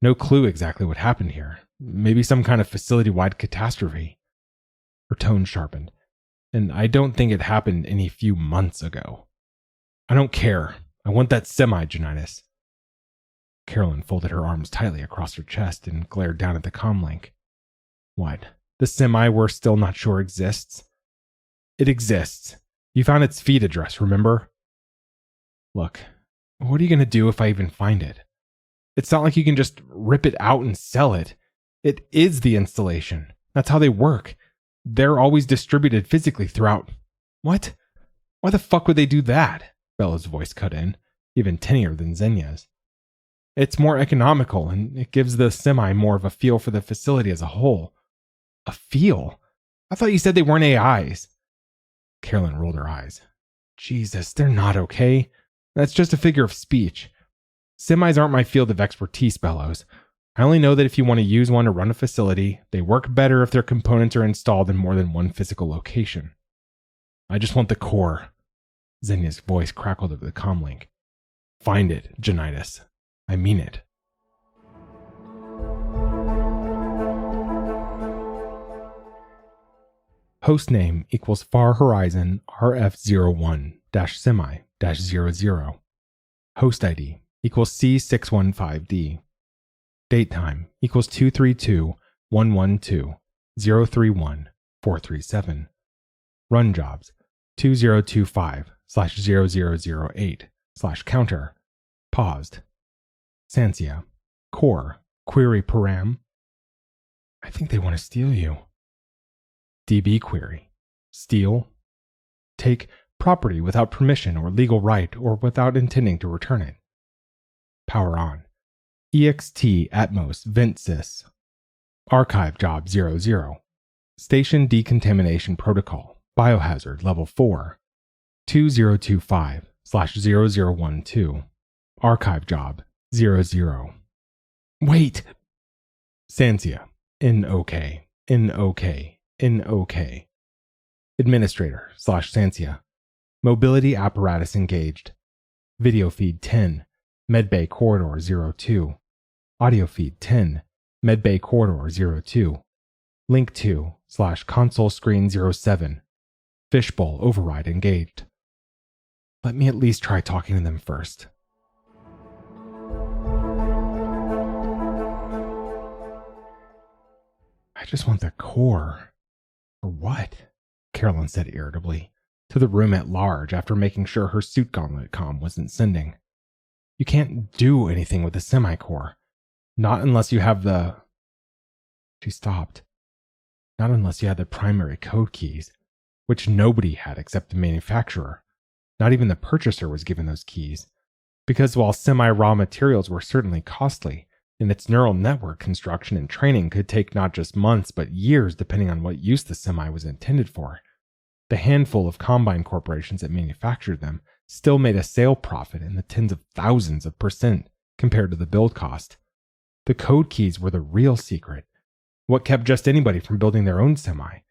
No clue exactly what happened here. Maybe some kind of facility-wide catastrophe." Her tone sharpened. "And I don't think it happened any few months ago." "I don't care. I want that semi, Jonaitis." Carollene folded her arms tightly across her chest and glared down at the comlink. "What? The semi we're still not sure exists?" "It exists. You found its feed address, remember?" "Look, what are you going to do if I even find it? It's not like you can just rip it out and sell it. It is the installation. That's how they work. They're always distributed physically throughout." "What? Why the fuck would they do that?" Bella's voice cut in, even tinier than Xenia's. "It's more economical, and it gives the semi more of a feel for the facility as a whole." "A feel? I thought you said they weren't AIs." Carollene rolled her eyes. "Jesus, they're not okay. That's just a figure of speech. Semis aren't my field of expertise, Bellows. I only know that if you want to use one to run a facility, they work better if their components are installed in more than one physical location. I just want the core." Xenia's voice crackled over the comlink. "Find it, Jonaitis. I mean it." Hostname equals Far Horizon RF01-semi-00. Host ID equals C615D. Date time equals 232-112-031-437. Run jobs 2025/0008/counter. Paused. Sansia. Core. Query param. I think they want to steal you. DB query. Steal. Take property without permission or legal right or without intending to return it. Power on. EXT Atmos Vent Sys. Archive job 00. Station decontamination protocol. Biohazard level 4. 2025/0012. Archive job 00. Wait! Sansia. NOK. NOK. NOK. Administrator/Sansia. Mobility apparatus engaged. Video feed 10. Medbay corridor 02. Audio feed 10. Medbay corridor 02. Link 2/console screen 07. Fishbowl override engaged. Let me at least try talking to them first. I just want the core. For what? Carollene said irritably, to the room at large after making sure her suit gauntlet comm wasn't sending. You can't do anything with the semi-core. Not unless you have the... She stopped. Not unless you had the primary code keys, which nobody had except the manufacturer. Not even the purchaser was given those keys, because while semi-raw materials were certainly costly, and its neural network construction and training could take not just months but years depending on what use the semi was intended for, the handful of combine corporations that manufactured them still made a sale profit in the tens of thousands of % compared to the build cost. The code keys were the real secret, what kept just anybody from building their own semi,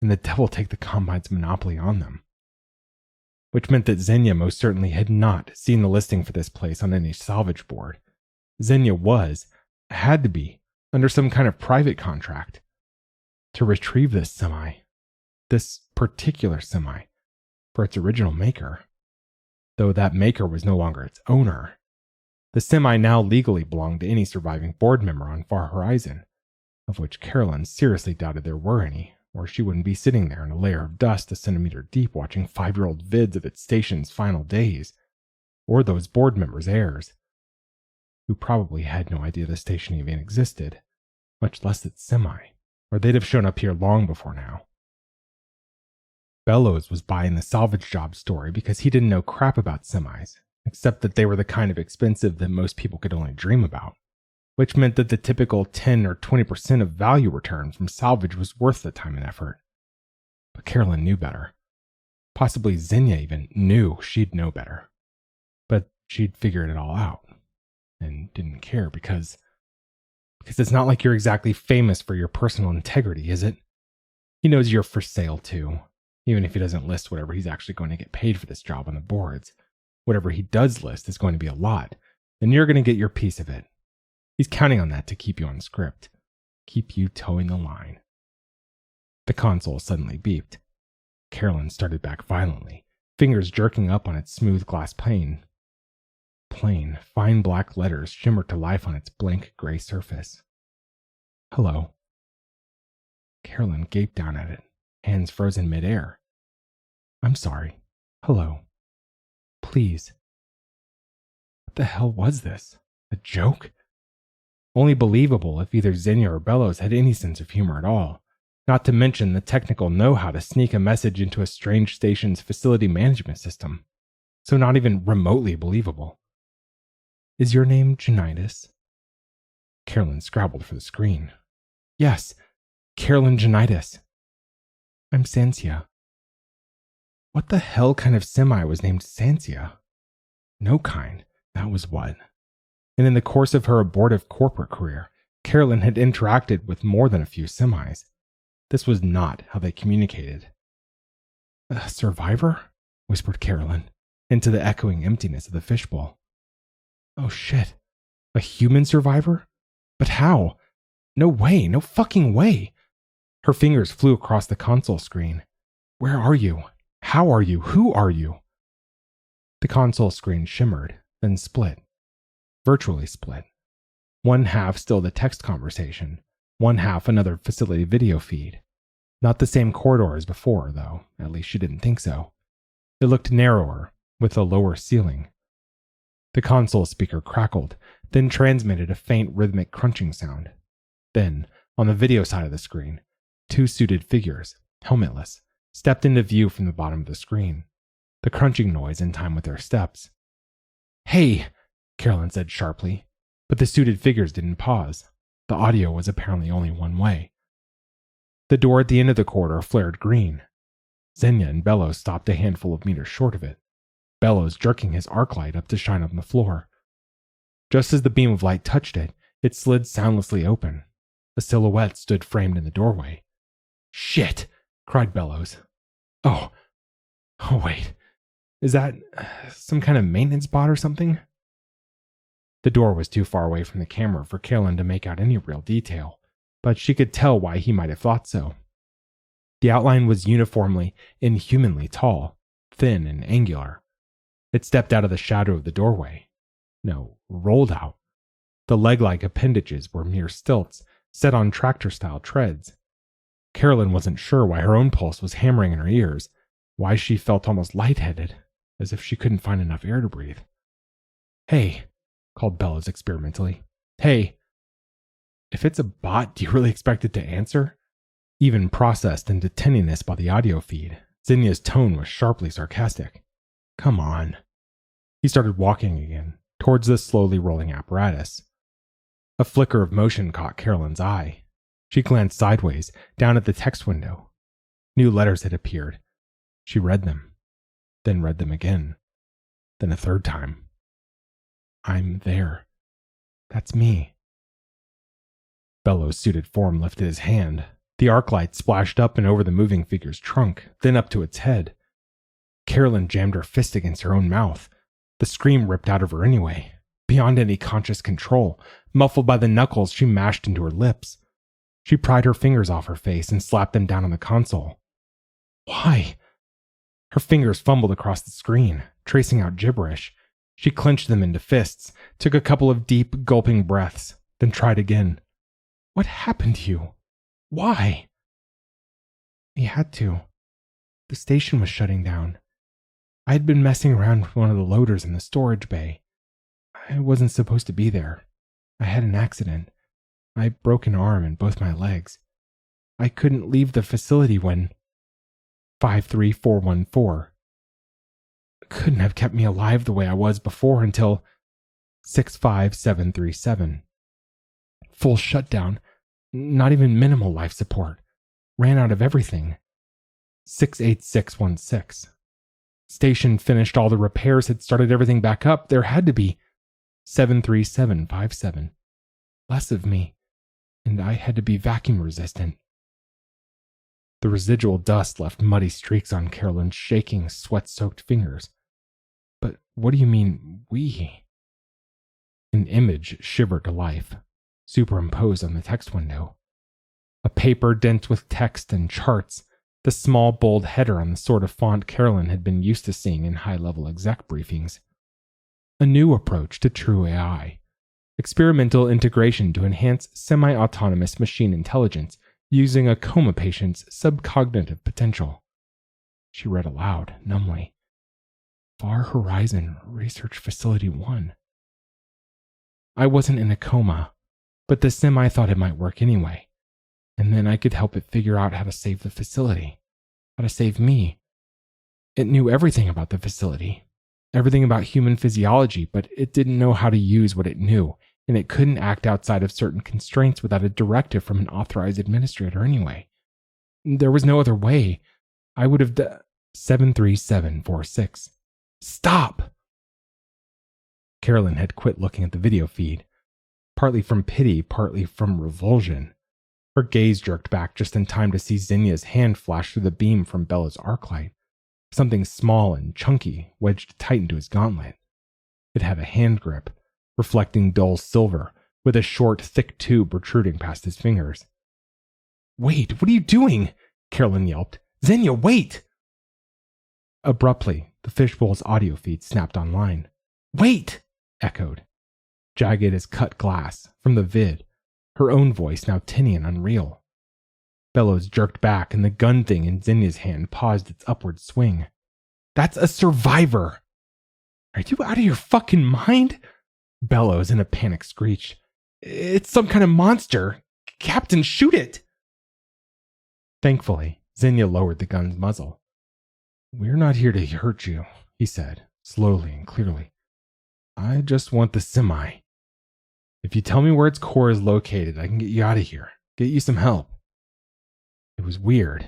and the devil take the combine's monopoly on them. Which meant that Xenia most certainly had not seen the listing for this place on any salvage board. Xenia had to be, under some kind of private contract, to retrieve this particular semi, for its original maker. Though that maker was no longer its owner. The semi now legally belonged to any surviving board member on Far Horizon, of which Carollene seriously doubted there were any, or she wouldn't be sitting there in a layer of dust a centimeter deep watching 5-year-old vids of its station's final days, or those board members' heirs, who probably had no idea the station even existed, much less its semi, or they'd have shown up here long before now. Bellows was buying the salvage job story because he didn't know crap about semis, except that they were the kind of expensive that most people could only dream about, which meant that the typical 10 or 20% of value return from salvage was worth the time and effort. But Carollene knew better. Possibly Xenia even knew she'd know better. But she'd figured it all out, and didn't care because it's not like you're exactly famous for your personal integrity, is it? He knows you're for sale too, even if he doesn't list whatever he's actually going to get paid for this job on the boards. Whatever he does list is going to be a lot, and you're going to get your piece of it. He's counting on that to keep you on script, keep you towing the line. The console suddenly beeped. Carollene started back violently, fingers jerking up on its smooth glass pane. Fine black letters shimmered to life on its blank gray surface. Hello. Carollene gaped down at it, hands frozen midair. I'm sorry. Hello. Please. What the hell was this? A joke? Only believable if either Xenia or Bellows had any sense of humor at all, not to mention the technical know-how to sneak a message into a strange station's facility management system. So not even remotely believable. Is your name Jonaitis? Carollene scrabbled for the screen. Yes, Carollene Jonaitis. I'm Sansia. What the hell kind of semi was named Sansia? No kind, that was what. And in the course of her abortive corporate career, Carollene had interacted with more than a few semis. This was not how they communicated. A survivor? Whispered Carollene, into the echoing emptiness of the fishbowl. Oh shit. A human survivor? But how? No way, no fucking way. Her fingers flew across the console screen. Where are you? How are you? Who are you? The console screen shimmered, then split. Virtually split. One half still the text conversation, one half another facility video feed. Not the same corridor as before, though, at least she didn't think so. It looked narrower, with a lower ceiling. The console speaker crackled, then transmitted a faint rhythmic crunching sound. Then, on the video side of the screen, two suited figures, helmetless, stepped into view from the bottom of the screen, the crunching noise in time with their steps. Hey! Carollene said sharply, but the suited figures didn't pause. The audio was apparently only one way. The door at the end of the corridor flared green. Xenia and Bellows stopped a handful of meters short of it, Bellows jerking his arc light up to shine on the floor. Just as the beam of light touched it, it slid soundlessly open. A silhouette stood framed in the doorway. Shit! Cried Bellows. Oh wait. Is that some kind of maintenance bot or something? The door was too far away from the camera for Carollene to make out any real detail, but she could tell why he might have thought so. The outline was uniformly, inhumanly tall, thin and angular. It stepped out of the shadow of the doorway. No, rolled out. The leg-like appendages were mere stilts, set on tractor-style treads. Carollene wasn't sure why her own pulse was hammering in her ears, why she felt almost lightheaded, as if she couldn't find enough air to breathe. Hey, called Bellows experimentally. Hey. If it's a bot, do you really expect it to answer? Even processed into tinniness by the audio feed, Zinnia's tone was sharply sarcastic. Come on. He started walking again, towards the slowly rolling apparatus. A flicker of motion caught Carolyn's eye. She glanced sideways, down at the text window. New letters had appeared. She read them, then read them again, then a third time. I'm there. That's me. Bellows' suited form lifted his hand. The arc light splashed up and over the moving figure's trunk, then up to its head. Carolyn jammed her fist against her own mouth. The scream ripped out of her anyway, beyond any conscious control, muffled by the knuckles she mashed into her lips. She pried her fingers off her face and slapped them down on the console. Why? Her fingers fumbled across the screen, tracing out gibberish. She clenched them into fists, took a couple of deep, gulping breaths, then tried again. What happened to you? Why? He had to. The station was shutting down. I had been messing around with one of the loaders in the storage bay. I wasn't supposed to be there. I had an accident. I broke an arm and both my legs. I couldn't leave the facility when 53414 couldn't have kept me alive the way I was before until 65737. Full shutdown, not even minimal life support. Ran out of everything. 68616. Station finished all the repairs, had started everything back up. There had to be 73757. Less of me, and I had to be vacuum resistant. The residual dust left muddy streaks on Carolyn's shaking, sweat-soaked fingers. But what do you mean, we? An image shivered to life, superimposed on the text window. A paper dense with text and charts, the small, bold header on the sort of font Carolyn had been used to seeing in high-level exec briefings. A new approach to true AI. Experimental integration to enhance semi-autonomous machine intelligence using a coma patient's subcognitive potential. She read aloud, numbly. Far Horizon Research Facility 1. I wasn't in a coma, but the semi thought it might work anyway. And then I could help it figure out how to save the facility. How to save me. It knew everything about the facility. Everything about human physiology, but it didn't know how to use what it knew, and it couldn't act outside of certain constraints without a directive from an authorized administrator anyway. There was no other way. I would have 73746. Stop! Carolyn had quit looking at the video feed, partly from pity, partly from revulsion. Her gaze jerked back just in time to see Zinnia's hand flash through the beam from Bella's arc light. Something small and chunky wedged tight into his gauntlet. It had a hand grip, reflecting dull silver, with a short, thick tube protruding past his fingers. Wait, what are you doing? Carolyn yelped. Zinnia, wait! Abruptly, the fishbowl's audio feed snapped online. Wait! Echoed. Jagged as cut glass, from the vid, her own voice now tinny and unreal. Bellows jerked back, and the gun thing in Zinnia's hand paused its upward swing. That's a survivor! Are you out of your fucking mind? Bellows in a panic screeched. It's some kind of monster! Captain, shoot it! Thankfully, Zinnia lowered the gun's muzzle. We're not here to hurt you, he said, slowly and clearly. I just want the semi. If you tell me where its core is located, I can get you out of here, get you some help. It was weird,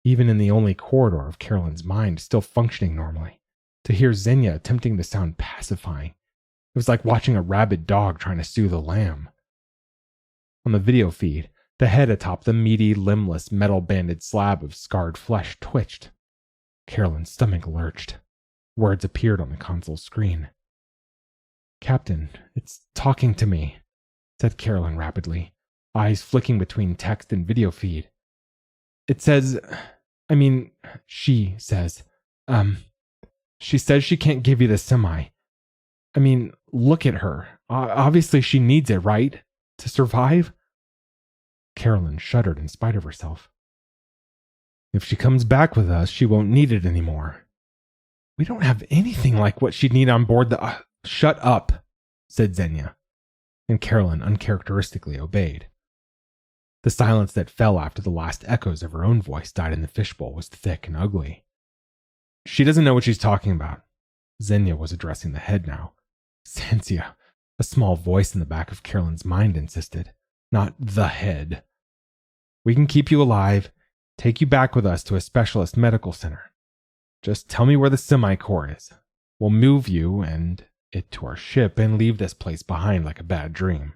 even in the only corridor of Carolyn's mind still functioning normally, to hear Zinnia attempting to sound pacifying. It was like watching a rabid dog trying to soothe a lamb. On the video feed, the head atop the meaty, limbless, metal-banded slab of scarred flesh twitched. Carolyn's stomach lurched. Words appeared on the console screen. Captain, it's talking to me, said Carolyn rapidly, eyes flicking between text and video feed. It says, she says she can't give you the semi. Look at her. Obviously she needs it, right? To survive? Carolyn shuddered in spite of herself. If she comes back with us, she won't need it anymore. We don't have anything like what she'd need on board the... Shut up, said Zinnia, and Carolyn uncharacteristically obeyed. The silence that fell after the last echoes of her own voice died in the fishbowl was thick and ugly. She doesn't know what she's talking about. Xenia was addressing the head now. Sansia, a small voice in the back of Carolyn's mind insisted. Not the head. We can keep you alive, take you back with us to a specialist medical center. Just tell me where the semi-core is. We'll move you and it to our ship and leave this place behind like a bad dream.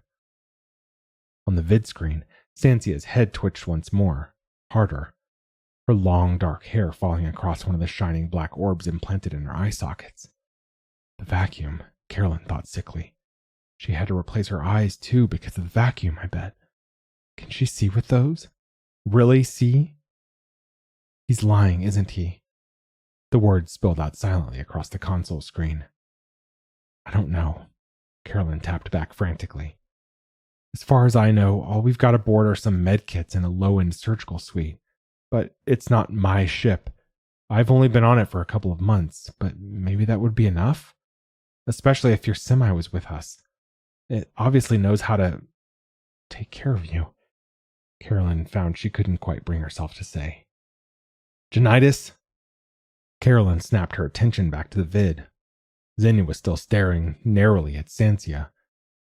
On the vid screen, Sansia's head twitched once more, harder, her long dark hair falling across one of the shining black orbs implanted in her eye sockets. The vacuum, Carolyn thought sickly. She had to replace her eyes too because of the vacuum, I bet. Can she see with those? Really see? He's lying, isn't he? The words spilled out silently across the console screen. I don't know. Carolyn tapped back frantically. As far as I know, all we've got aboard are some med kits and a low-end surgical suite. But it's not my ship. I've only been on it for a couple of months, but maybe that would be enough? Especially if your semi was with us. It obviously knows how to take care of you. Carolyn found she couldn't quite bring herself to say. Jonaitis? Carolyn snapped her attention back to the vid. Xenia was still staring narrowly at Sansia,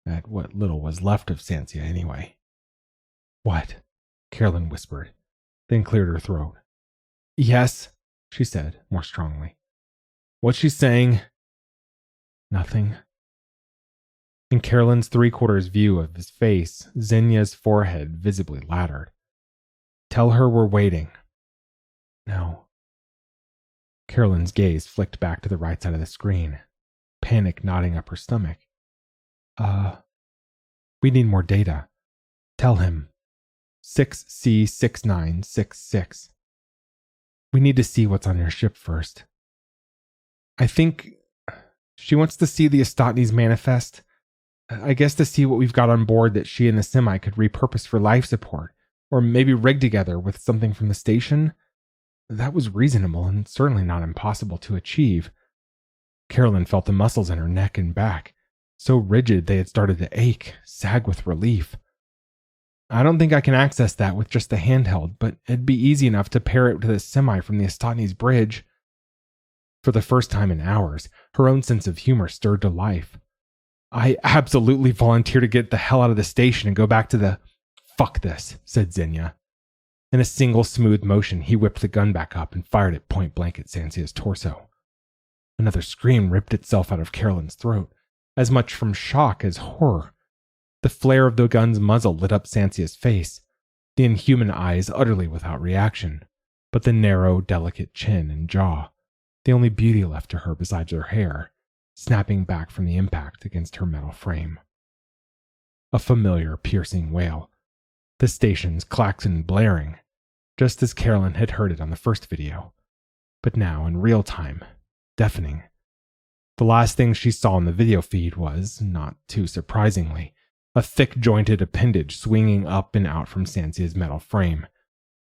at what little was left of Sansia anyway. What? Carolyn whispered, then cleared her throat. Yes, she said, more strongly. What's she saying? Nothing. In Carolyn's three-quarters view of his face, Xenia's forehead visibly laddered. Tell her we're waiting. No. Carolyn's gaze flicked back to the right side of the screen, panic knotting up her stomach. We need more data. Tell him. 6C6966. We need to see what's on your ship first. I think she wants to see the Astotny's manifest. I guess to see what we've got on board that she and the semi could repurpose for life support, or maybe rig together with something from the station. That was reasonable and certainly not impossible to achieve. Carolyn felt the muscles in her neck and back, so rigid they had started to ache, sag with relief. I don't think I can access that with just the handheld, but it'd be easy enough to pair it to the semi from the Astotny's bridge. For the first time in hours, her own sense of humor stirred to life. I absolutely volunteer to get the hell out of the station and go back to the... Fuck this, said Xenia. In a single smooth motion, he whipped the gun back up and fired it point blank at Sansia's torso. Another scream ripped itself out of Carolyn's throat, as much from shock as horror. The flare of the gun's muzzle lit up Sansia's face, the inhuman eyes utterly without reaction, but the narrow, delicate chin and jaw, the only beauty left to her besides her hair, snapping back from the impact against her metal frame. A familiar, piercing wail, the station's klaxon blaring, just as Carolyn had heard it on the first video, but now in real time, deafening. The last thing she saw in the video feed was, not too surprisingly, a thick-jointed appendage swinging up and out from Sansia's metal frame,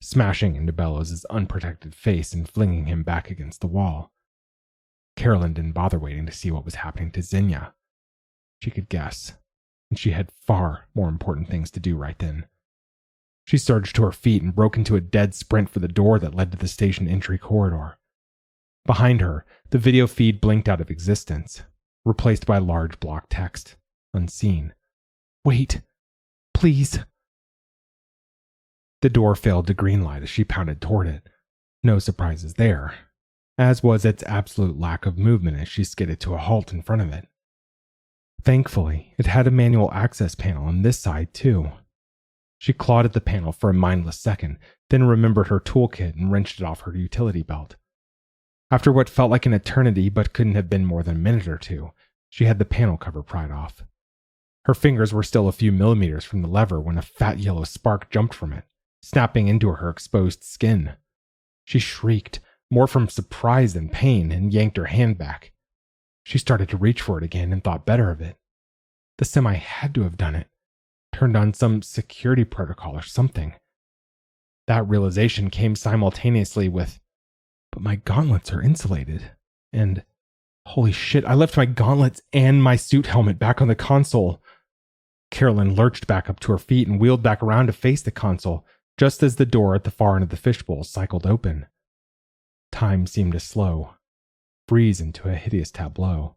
smashing into Bellows' unprotected face and flinging him back against the wall. Carolyn didn't bother waiting to see what was happening to Xenia. She could guess, and she had far more important things to do right then. She surged to her feet and broke into a dead sprint for the door that led to the station entry corridor. Behind her, the video feed blinked out of existence, replaced by large block text, unseen. Wait, please. The door failed to greenlight as she pounded toward it. No surprises there, as was its absolute lack of movement as she skidded to a halt in front of it. Thankfully, it had a manual access panel on this side too. She clawed at the panel for a mindless second, then remembered her toolkit and wrenched it off her utility belt. After what felt like an eternity but couldn't have been more than a minute or two, she had the panel cover pried off. Her fingers were still a few millimeters from the lever when a fat yellow spark jumped from it, snapping into her exposed skin. She shrieked, more from surprise than pain, and yanked her hand back. She started to reach for it again and thought better of it. The semi had to have done it, turned on some security protocol or something. That realization came simultaneously with, but my gauntlets are insulated, and holy shit, I left my gauntlets and my suit helmet back on the console. Carollene lurched back up to her feet and wheeled back around to face the console, just as the door at the far end of the fishbowl cycled open. Time seemed to slow, freeze into a hideous tableau.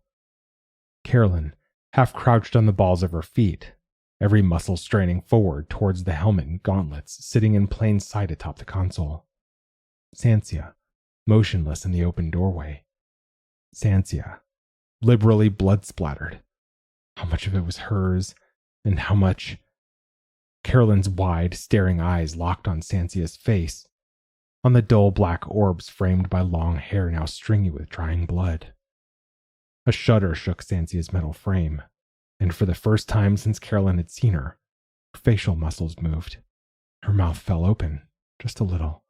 Carollene, half crouched on the balls of her feet, every muscle straining forward towards the helmet and gauntlets sitting in plain sight atop the console. Sansia, motionless in the open doorway. Sansia, liberally blood-splattered. How much of it was hers, and how much... Carollene's wide, staring eyes locked on Sansia's face, on the dull black orbs framed by long hair now stringy with drying blood. A shudder shook Sansia's metal frame, and for the first time since Carollene had seen her, her facial muscles moved. Her mouth fell open, just a little.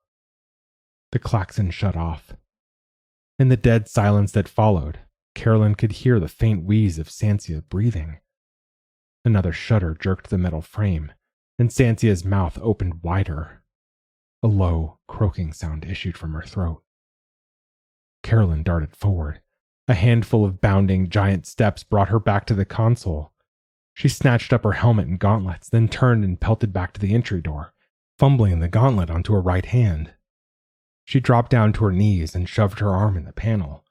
The klaxon shut off. In the dead silence that followed, Carollene could hear the faint wheeze of Sansia breathing. Another shudder jerked the metal frame, and Sansia's mouth opened wider. A low, croaking sound issued from her throat. Carollene darted forward. A handful of bounding, giant steps brought her back to the console. She snatched up her helmet and gauntlets, then turned and pelted back to the entry door, fumbling the gauntlet onto her right hand. She dropped down to her knees and shoved her arm in the panel,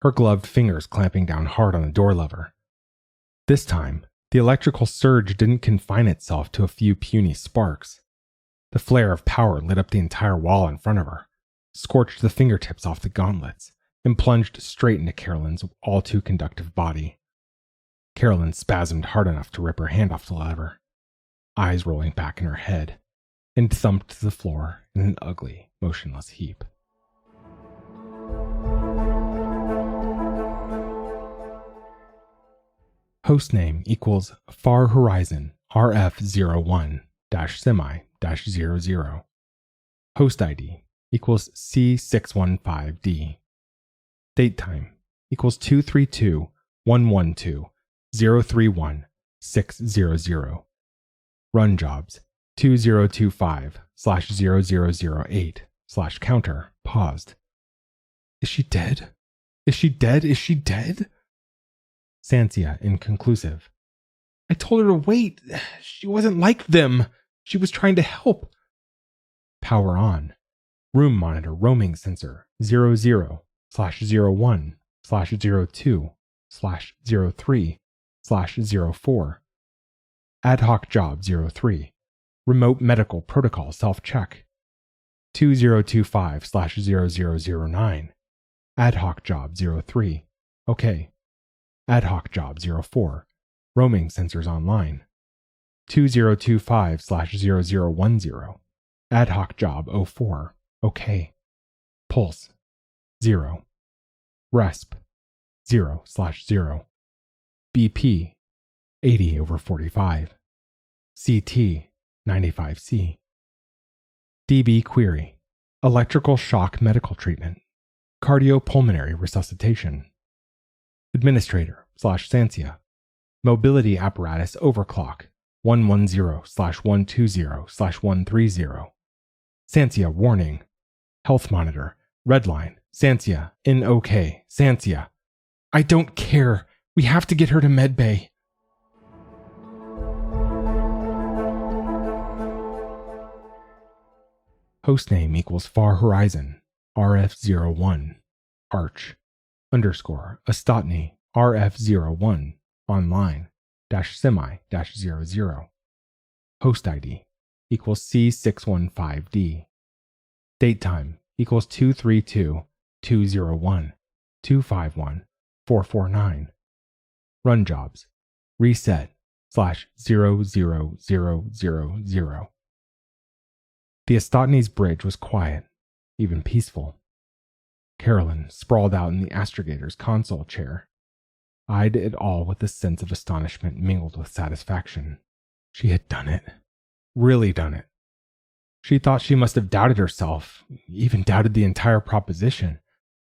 her gloved fingers clamping down hard on the door lever. This time, the electrical surge didn't confine itself to a few puny sparks. The flare of power lit up the entire wall in front of her, scorched the fingertips off the gauntlets, and plunged straight into Carollene's all-too-conductive body. Carollene spasmed hard enough to rip her hand off the lever, eyes rolling back in her head, and thumped to the floor in an ugly, motionless heap. Hostname equals Far Horizon RF01-semi-00. Host ID equals C615D. Date time equals 232-112-031-600. Run jobs 2025/0008/counter paused. Is she dead? Is she dead? Is she dead? Sansia, inconclusive. I told her to wait. She wasn't like them. She was trying to help. Power on. Room monitor roaming sensor 00/01/02/03/04. Ad hoc job 03. Remote medical protocol self-check. 2025/0009. Ad hoc job 03. Okay. Ad hoc job 04. Roaming sensors online. 2025/0010. Ad hoc job 04. Okay. Pulse 0. Resp 0/0. BP 80/45. CT 95C. DB query. Electrical shock medical treatment. Cardiopulmonary resuscitation. Administrator/Sansia. Mobility apparatus overclock 110/120/130. Sansia warning. Health monitor. Redline. Sansia in OK. Sansia. I don't care. We have to get her to medbay. Hostname equals Far Horizon RF01. Arch. _ Astotny RF01 online -semi-00. Host ID equals C615D. Date time equals 232-201-251-449. Run jobs reset/00000. The Astotny's bridge was quiet, even peaceful. Carollene sprawled out in the astrogator's console chair, eyed it all with a sense of astonishment mingled with satisfaction. She had done it. Really done it. She thought she must have doubted herself, even doubted the entire proposition,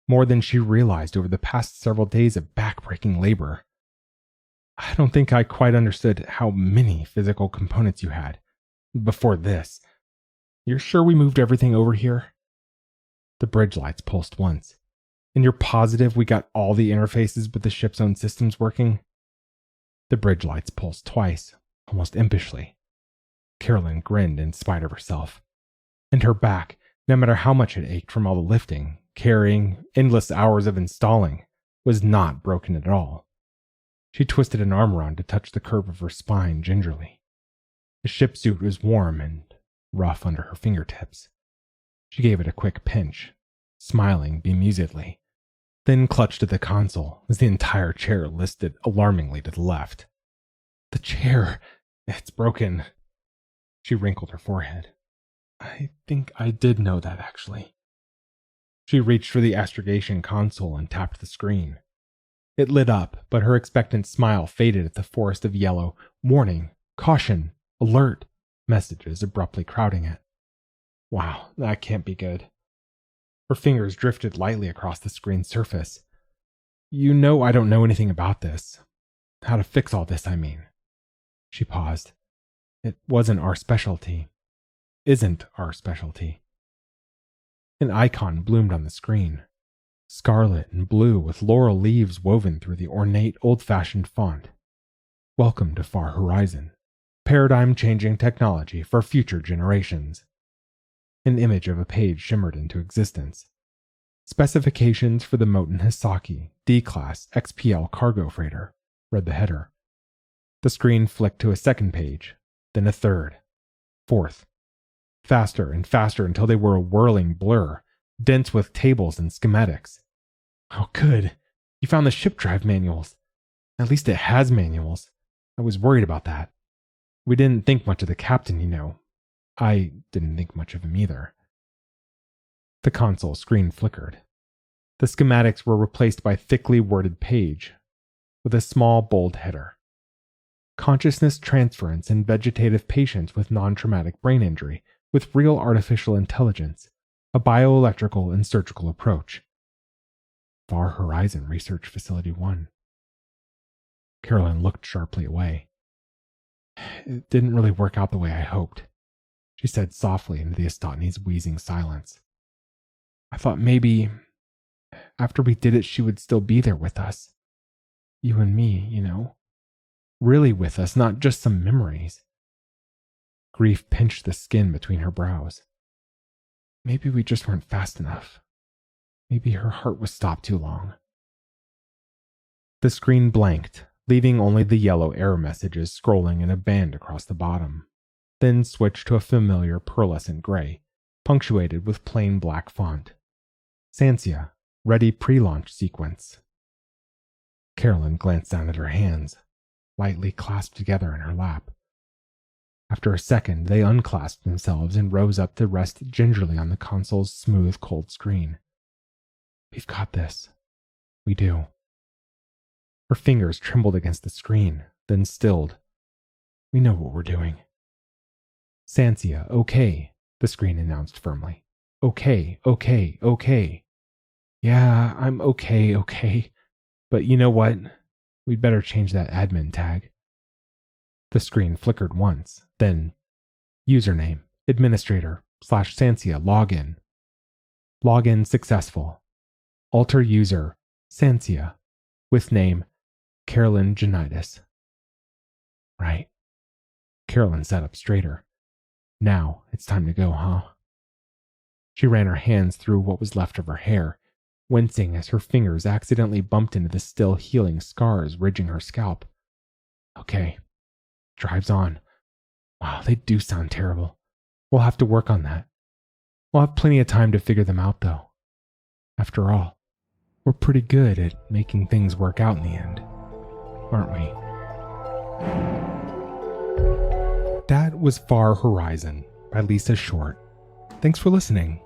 more than she realized over the past several days of back-breaking labor. I don't think I quite understood how many physical components you had before this. You're sure we moved everything over here? The bridge lights pulsed once. And you're positive we got all the interfaces with the ship's own systems working? The bridge lights pulsed twice, almost impishly. Carollene grinned in spite of herself. And her back, no matter how much it ached from all the lifting, carrying, endless hours of installing, was not broken at all. She twisted an arm around to touch the curve of her spine gingerly. The ship suit was warm and rough under her fingertips. She gave it a quick pinch, smiling bemusedly, then clutched at the console as the entire chair listed alarmingly to the left. The chair! It's broken. She wrinkled her forehead. I think I did know that, actually. She reached for the astrogation console and tapped the screen. It lit up, but her expectant smile faded at the forest of yellow, warning, caution, alert messages abruptly crowding it. Wow, that can't be good. Her fingers drifted lightly across the screen's surface. You know I don't know anything about this. How to fix all this, I mean. She paused. It wasn't our specialty. Isn't our specialty. An icon bloomed on the screen. Scarlet and blue with laurel leaves woven through the ornate, old-fashioned font. Welcome to Far Horizon. Paradigm-changing technology for future generations. An image of a page shimmered into existence. Specifications for the Moten Hisaki D-Class XPL cargo freighter, read the header. The screen flicked to a second page, then a third, fourth. Faster and faster until they were a whirling blur, dense with tables and schematics. Oh, good. You found the ship drive manuals. At least it has manuals. I was worried about that. We didn't think much of the captain, you know. I didn't think much of him either. The console screen flickered. The schematics were replaced by a thickly worded page with a small bold header. Consciousness transference in vegetative patients with non-traumatic brain injury with real artificial intelligence, a bioelectrical and surgical approach. Far Horizon Research Facility 1. Carollene looked sharply away. It didn't really work out the way I hoped, she said softly into the Astotny's wheezing silence. I thought maybe, after we did it, she would still be there with us. You and me, you know. Really with us, not just some memories. Grief pinched the skin between her brows. Maybe we just weren't fast enough. Maybe her heart was stopped too long. The screen blanked, leaving only the yellow error messages scrolling in a band across the bottom, then switched to a familiar pearlescent gray, punctuated with plain black font. Sansia, ready pre-launch sequence. Carollene glanced down at her hands, lightly clasped together in her lap. After a second, they unclasped themselves and rose up to rest gingerly on the console's smooth, cold screen. We've got this. We do. Her fingers trembled against the screen, then stilled. We know what we're doing. Sansia, okay, the screen announced firmly. Okay, okay, okay. Yeah, I'm okay. But you know what? We'd better change that admin tag. The screen flickered once, then username, administrator, /Sansia, login. Login successful. Alter user, Sansia, with name, Carollene Jonaitis. Right. Carollene sat up straighter. Now it's time to go, huh? She ran her hands through what was left of her hair, wincing as her fingers accidentally bumped into the still healing scars ridging her scalp. Okay. Drive's on. Wow, they do sound terrible. We'll have to work on that. We'll have plenty of time to figure them out, though. After all, we're pretty good at making things work out in the end, aren't we? That was Far Horizon by Lisa Short. Thanks for listening.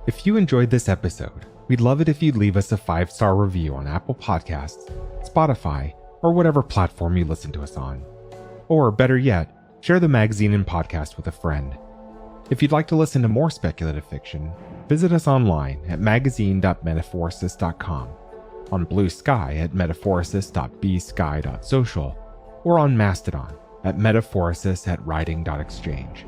If you enjoyed this episode, we'd love it if you'd leave us a 5-star review on Apple Podcasts, Spotify, or whatever platform you listen to us on. Or, better yet, share the magazine and podcast with a friend. If you'd like to listen to more speculative fiction, visit us online at magazine.metaphorosis.com, on Blue Sky at metaphorosis.bsky.social, or on Mastodon at metaphorosis@writing.exchange.